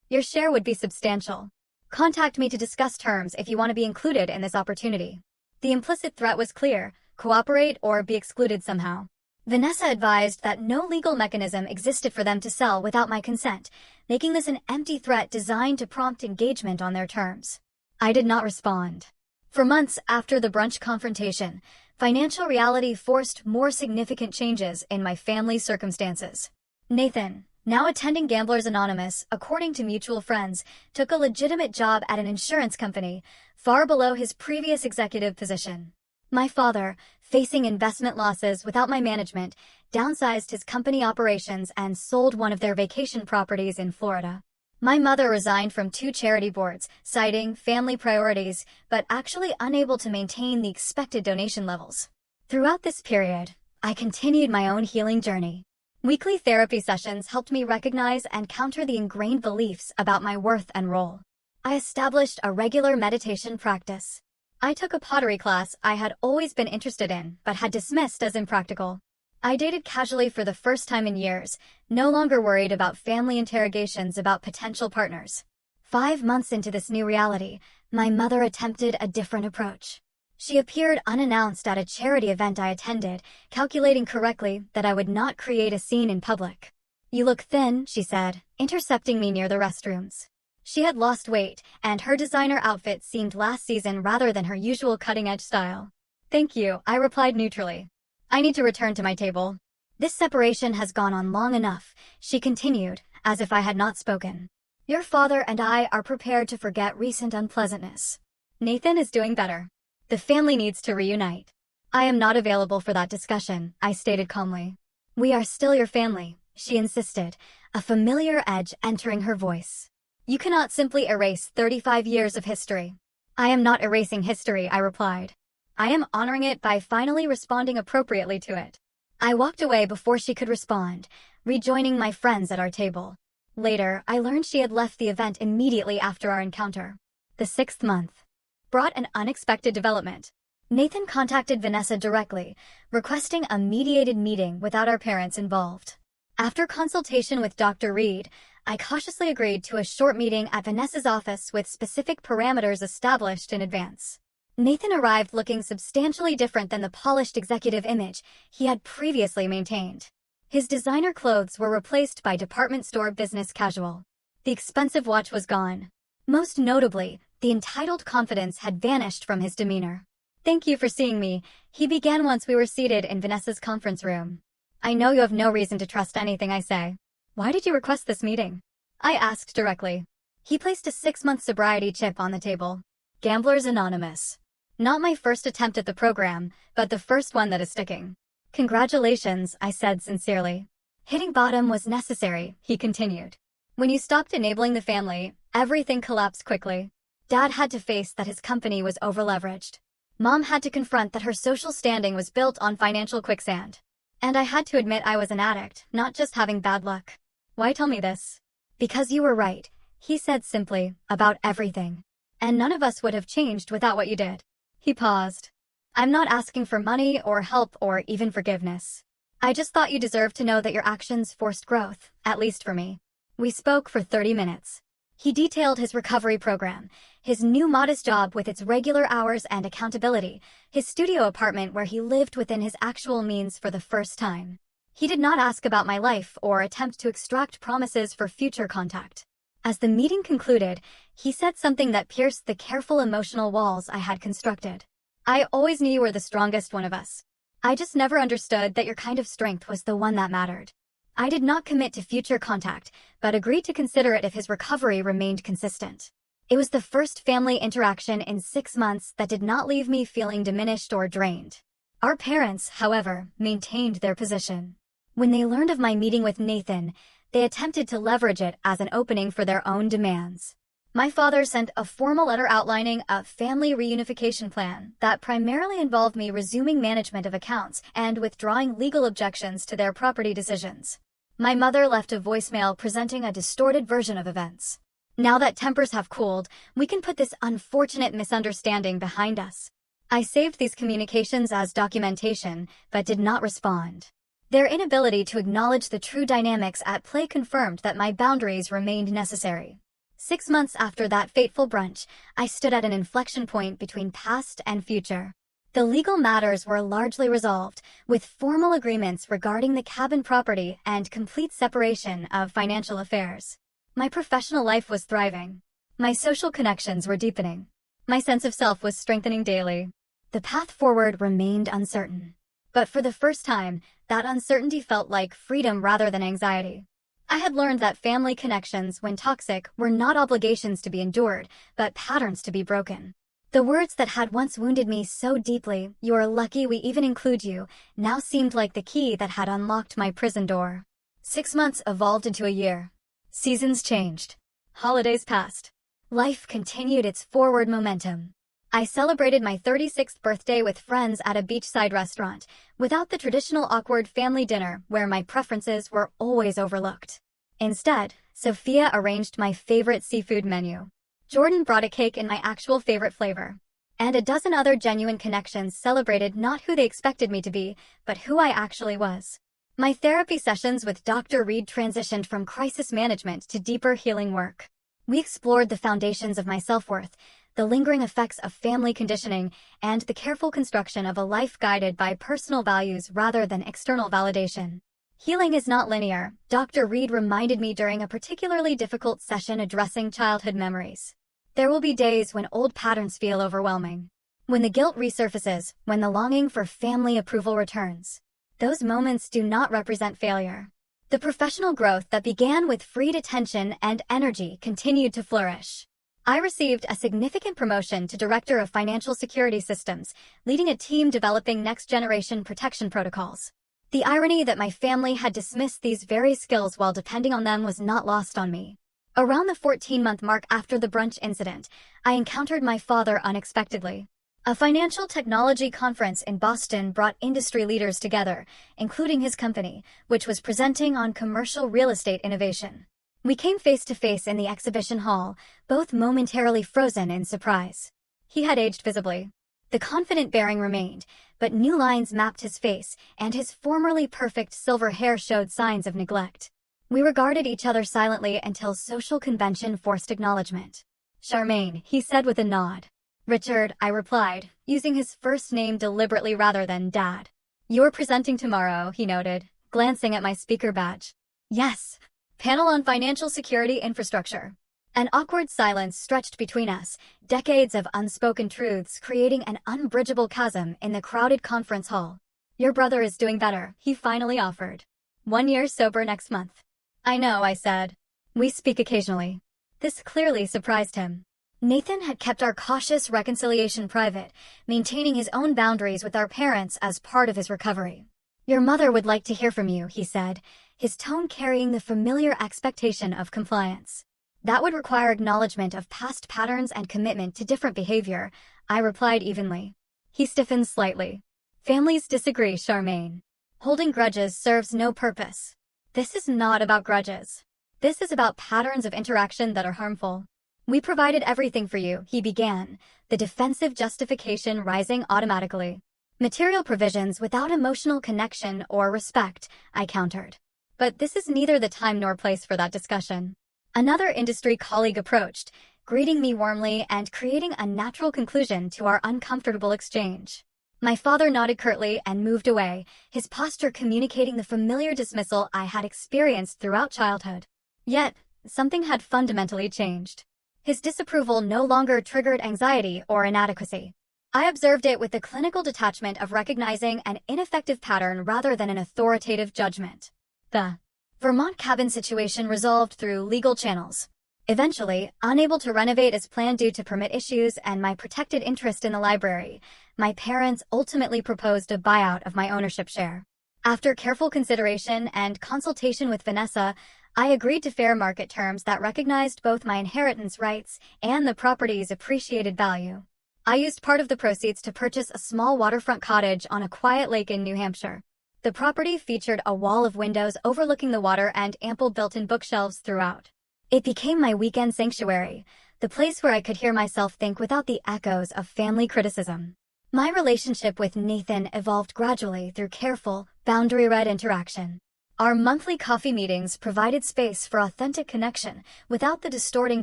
Speaker 1: Your share would be substantial. Contact me to discuss terms if you want to be included in this opportunity." The implicit threat was clear: cooperate or be excluded somehow. Vanessa advised that no legal mechanism existed for them to sell without my consent, making this an empty threat designed to prompt engagement on their terms. I did not respond. For months after the brunch confrontation, financial reality forced more significant changes in my family's circumstances. Nathan, now attending Gamblers Anonymous, according to mutual friends, took a legitimate job at an insurance company, far below his previous executive position. My father, facing investment losses without my management, downsized his company operations and sold one of their vacation properties in Florida. My mother resigned from 2 charity boards, citing family priorities, but actually unable to maintain the expected donation levels. Throughout this period, I continued my own healing journey. Weekly therapy sessions helped me recognize and counter the ingrained beliefs about my worth and role. I established a regular meditation practice. I took a pottery class I had always been interested in, but had dismissed as impractical. I dated casually for the first time in years, no longer worried about family interrogations about potential partners. 5 months into this new reality, my mother attempted a different approach. She appeared unannounced at a charity event I attended, calculating correctly that I would not create a scene in public. "You look thin," she said, intercepting me near the restrooms. She had lost weight, and her designer outfit seemed last season rather than her usual cutting-edge style. "Thank you," I replied neutrally. "I need to return to my table." "This separation has gone on long enough," she continued, as if I had not spoken. "Your father and I are prepared to forget recent unpleasantness. Nathan is doing better. The family needs to reunite." "I am not available for that discussion," I stated calmly. "We are still your family," she insisted, a familiar edge entering her voice. "You cannot simply erase 35 years of history." "I am not erasing history," I replied. "I am honoring it by finally responding appropriately to it." I walked away before she could respond, rejoining my friends at our table. Later, I learned she had left the event immediately after our encounter. The 6th month brought an unexpected development. Nathan contacted Vanessa directly, requesting a mediated meeting without our parents involved. After consultation with Dr. Reed, I cautiously agreed to a short meeting at Vanessa's office with specific parameters established in advance. Nathan arrived looking substantially different than the polished executive image he had previously maintained. His designer clothes were replaced by department store business casual. The expensive watch was gone. Most notably, the entitled confidence had vanished from his demeanor. "Thank you for seeing me," he began once we were seated in Vanessa's conference room. "I know you have no reason to trust anything I say. Why did you request this meeting?" I asked directly. He placed a 6-month sobriety chip on the table. Gamblers Anonymous. Not my first attempt at the program, but the first one that is sticking. "Congratulations," I said sincerely. "Hitting bottom was necessary," he continued. "When you stopped enabling the family, everything collapsed quickly. Dad had to face that his company was overleveraged. Mom had to confront that her social standing was built on financial quicksand. And I had to admit I was an addict, not just having bad luck." "Why tell me this?" "Because you were right," he said simply, "about everything. And none of us would have changed without what you did." He paused. "I'm not asking for money or help or even forgiveness. I just thought you deserved to know that your actions forced growth, at least for me." We spoke for 30 minutes. He detailed his recovery program, his new modest job with its regular hours and accountability, his studio apartment where he lived within his actual means for the first time. He did not ask about my life or attempt to extract promises for future contact. As the meeting concluded, he said something that pierced the careful emotional walls I had constructed. "I always knew you were the strongest one of us. I just never understood that your kind of strength was the one that mattered." I did not commit to future contact, but agreed to consider it if his recovery remained consistent. It was the first family interaction in 6 months that did not leave me feeling diminished or drained. Our parents, however, maintained their position. When they learned of my meeting with Nathan, they attempted to leverage it as an opening for their own demands. My father sent a formal letter outlining a family reunification plan that primarily involved me resuming management of accounts and withdrawing legal objections to their property decisions. My mother left a voicemail presenting a distorted version of events. "Now that tempers have cooled, we can put this unfortunate misunderstanding behind us." I saved these communications as documentation, but did not respond. Their inability to acknowledge the true dynamics at play confirmed that my boundaries remained necessary. 6 months after that fateful brunch, I stood at an inflection point between past and future. The legal matters were largely resolved, with formal agreements regarding the cabin property and complete separation of financial affairs. My professional life was thriving. My social connections were deepening. My sense of self was strengthening daily. The path forward remained uncertain. But for the first time, that uncertainty felt like freedom rather than anxiety. I had learned that family connections, when toxic, were not obligations to be endured, but patterns to be broken. The words that had once wounded me so deeply, "You're lucky we even include you," now seemed like the key that had unlocked my prison door. 6 months evolved into a year. Seasons changed. Holidays passed. Life continued its forward momentum. I celebrated my 36th birthday with friends at a beachside restaurant, without the traditional awkward family dinner where my preferences were always overlooked. Instead, Sophia arranged my favorite seafood menu. Jordan brought a cake in my actual favorite flavor. And a dozen other genuine connections celebrated not who they expected me to be, but who I actually was. My therapy sessions with Dr. Reed transitioned from crisis management to deeper healing work. We explored the foundations of my self-worth, the lingering effects of family conditioning, and the careful construction of a life guided by personal values rather than external validation. Healing is not linear, Dr. Reed reminded me during a particularly difficult session addressing childhood memories. There will be days when old patterns feel overwhelming. When the guilt resurfaces, when the longing for family approval returns. Those moments do not represent failure. The professional growth that began with freed attention and energy continued to flourish. I received a significant promotion to Director of Financial Security Systems, leading a team developing next-generation protection protocols. The irony that my family had dismissed these very skills while depending on them was not lost on me. Around the 14-month mark after the brunch incident, I encountered my father unexpectedly. A financial technology conference in Boston brought industry leaders together, including his company, which was presenting on commercial real estate innovation. We came face to face in the exhibition hall, both momentarily frozen in surprise. He had aged visibly. The confident bearing remained, but new lines mapped his face, and his formerly perfect silver hair showed signs of neglect. We regarded each other silently until social convention forced acknowledgement. Charmaine, he said with a nod. Richard, I replied, using his first name deliberately rather than Dad. You're presenting tomorrow, he noted, glancing at my speaker badge. Yes. Panel on Financial Security Infrastructure. An awkward silence stretched between us, decades of unspoken truths creating an unbridgeable chasm in the crowded conference hall. Your brother is doing better, he finally offered. 1 year sober next month. I know, I said. We speak occasionally. This clearly surprised him. Nathan had kept our cautious reconciliation private, maintaining his own boundaries with our parents as part of his recovery. Your mother would like to hear from you, he said, his tone carrying the familiar expectation of compliance. That would require acknowledgement of past patterns and commitment to different behavior, I replied evenly. He stiffened slightly. Families disagree, Charmaine. Holding grudges serves no purpose. This is not about grudges. This is about patterns of interaction that are harmful. We provided everything for you, he began, the defensive justification rising automatically. Material provisions without emotional connection or respect, I countered. But this is neither the time nor place for that discussion. Another industry colleague approached, greeting me warmly and creating a natural conclusion to our uncomfortable exchange. My father nodded curtly and moved away, his posture communicating the familiar dismissal I had experienced throughout childhood. Yet, something had fundamentally changed. His disapproval no longer triggered anxiety or inadequacy. I observed it with the clinical detachment of recognizing an ineffective pattern rather than an authoritative judgment. The Vermont cabin situation resolved through legal channels. Eventually, unable to renovate as planned due to permit issues and my protected interest in the library, my parents ultimately proposed a buyout of my ownership share. After careful consideration and consultation with Vanessa, I agreed to fair market terms that recognized both my inheritance rights and the property's appreciated value. I used part of the proceeds to purchase a small waterfront cottage on a quiet lake in New Hampshire. The property featured a wall of windows overlooking the water and ample built-in bookshelves throughout. It became my weekend sanctuary, the place where I could hear myself think without the echoes of family criticism. My relationship with Nathan evolved gradually through careful, boundary-read interaction. Our monthly coffee meetings provided space for authentic connection without the distorting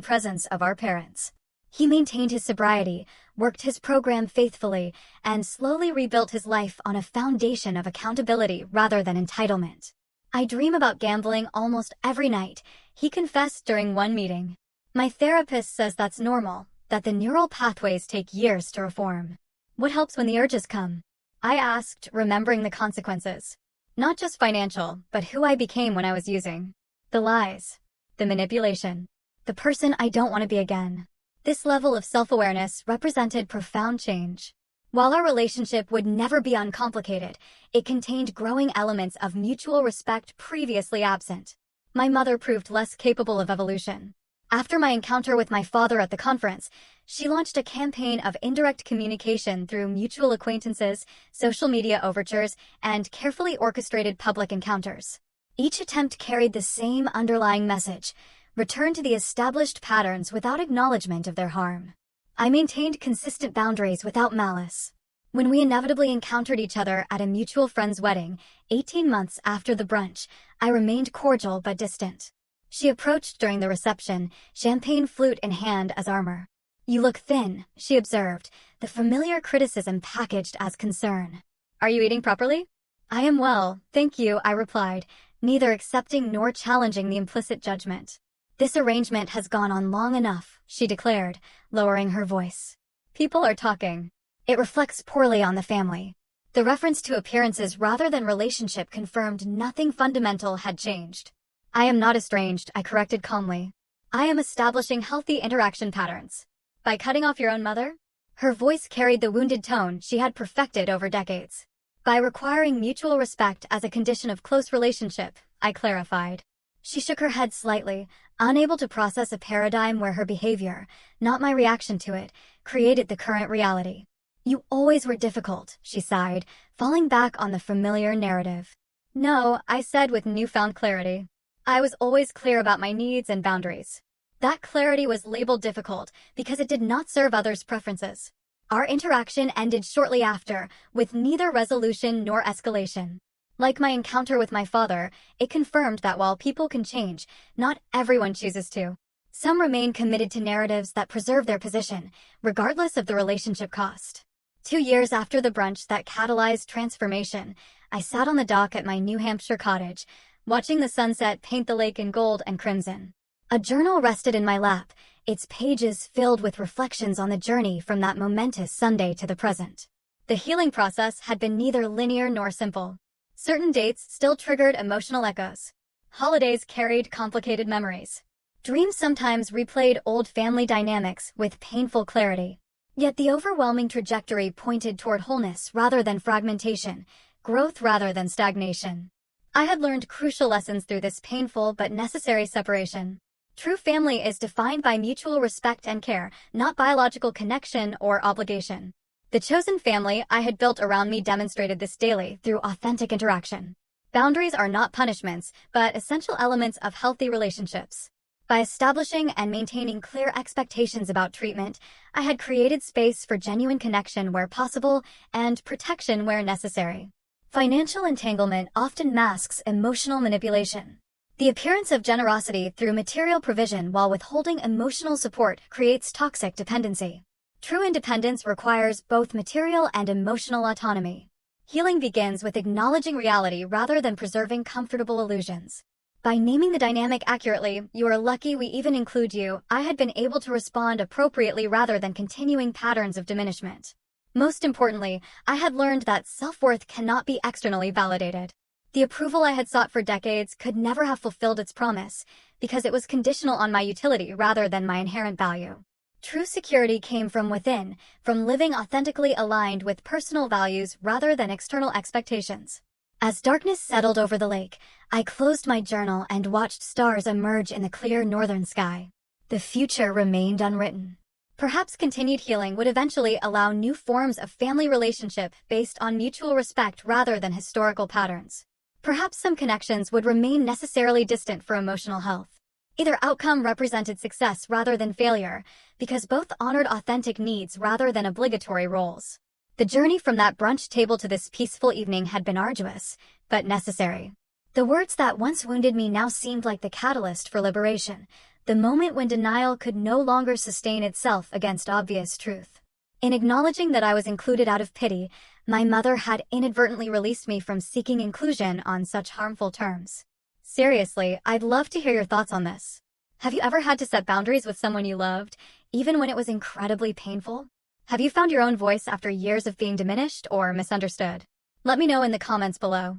Speaker 1: presence of our parents. He maintained his sobriety, worked his program faithfully, and slowly rebuilt his life on a foundation of accountability rather than entitlement. I dream about gambling almost every night, he confessed during one meeting. My therapist says that's normal, that the neural pathways take years to reform. What helps when the urges come? I asked, remembering the consequences. Not just financial, but who I became when I was using. The lies. The manipulation. The person I don't want to be again. This level of self-awareness represented profound change. While our relationship would never be uncomplicated, it contained growing elements of mutual respect previously absent. My mother proved less capable of evolution. After my encounter with my father at the conference, she launched a campaign of indirect communication through mutual acquaintances, social media overtures, and carefully orchestrated public encounters. Each attempt carried the same underlying message: return to the established patterns without acknowledgement of their harm. I maintained consistent boundaries without malice. When we inevitably encountered each other at a mutual friend's wedding, 18 months after the brunch, I remained cordial but distant. She approached during the reception, champagne flute in hand as armor. You look thin, she observed, the familiar criticism packaged as concern. Are you eating properly? I am well, thank you, I replied, neither accepting nor challenging the implicit judgment. This arrangement has gone on long enough, she declared, lowering her voice. People are talking. It reflects poorly on the family. The reference to appearances rather than relationship confirmed nothing fundamental had changed. I am not estranged, I corrected calmly. I am establishing healthy interaction patterns. By cutting off your own mother? Her voice carried the wounded tone she had perfected over decades. By requiring mutual respect as a condition of close relationship, I clarified. She shook her head slightly, unable to process a paradigm where her behavior, not my reaction to it, created the current reality. You always were difficult, she sighed, falling back on the familiar narrative. No, I said with newfound clarity. I was always clear about my needs and boundaries. That clarity was labeled difficult because it did not serve others' preferences. Our interaction ended shortly after, with neither resolution nor escalation. Like my encounter with my father, it confirmed that while people can change, not everyone chooses to. Some remain committed to narratives that preserve their position, regardless of the relationship cost. 2 years after the brunch that catalyzed transformation, I sat on the dock at my New Hampshire cottage, watching the sunset paint the lake in gold and crimson. A journal rested in my lap, its pages filled with reflections on the journey from that momentous Sunday to the present. The healing process had been neither linear nor simple. Certain dates still triggered emotional echoes. Holidays carried complicated memories. Dreams sometimes replayed old family dynamics with painful clarity. Yet the overwhelming trajectory pointed toward wholeness rather than fragmentation, growth rather than stagnation. I had learned crucial lessons through this painful but necessary separation. True family is defined by mutual respect and care, not biological connection or obligation. The chosen family I had built around me demonstrated this daily through authentic interaction. Boundaries are not punishments, but essential elements of healthy relationships. By establishing and maintaining clear expectations about treatment, I had created space for genuine connection where possible and protection where necessary. Financial entanglement often masks emotional manipulation. The appearance of generosity through material provision while withholding emotional support creates toxic dependency. True independence requires both material and emotional autonomy. Healing begins with acknowledging reality rather than preserving comfortable illusions. By naming the dynamic accurately, "You are lucky we even include you," I had been able to respond appropriately rather than continuing patterns of diminishment. Most importantly, I had learned that self-worth cannot be externally validated. The approval I had sought for decades could never have fulfilled its promise, because it was conditional on my utility rather than my inherent value. True security came from within, from living authentically aligned with personal values rather than external expectations. As darkness settled over the lake, I closed my journal and watched stars emerge in the clear northern sky. The future remained unwritten. Perhaps continued healing would eventually allow new forms of family relationship based on mutual respect rather than historical patterns. Perhaps some connections would remain necessarily distant for emotional health. Either outcome represented success rather than failure, because both honored authentic needs rather than obligatory roles. The journey from that brunch table to this peaceful evening had been arduous, but necessary. The words that once wounded me now seemed like the catalyst for liberation, the moment when denial could no longer sustain itself against obvious truth. In acknowledging that I was included out of pity, my mother had inadvertently released me from seeking inclusion on such harmful terms. Seriously, I'd love to hear your thoughts on this. Have you ever had to set boundaries with someone you loved, even when it was incredibly painful? Have you found your own voice after years of being diminished or misunderstood? Let me know in the comments below.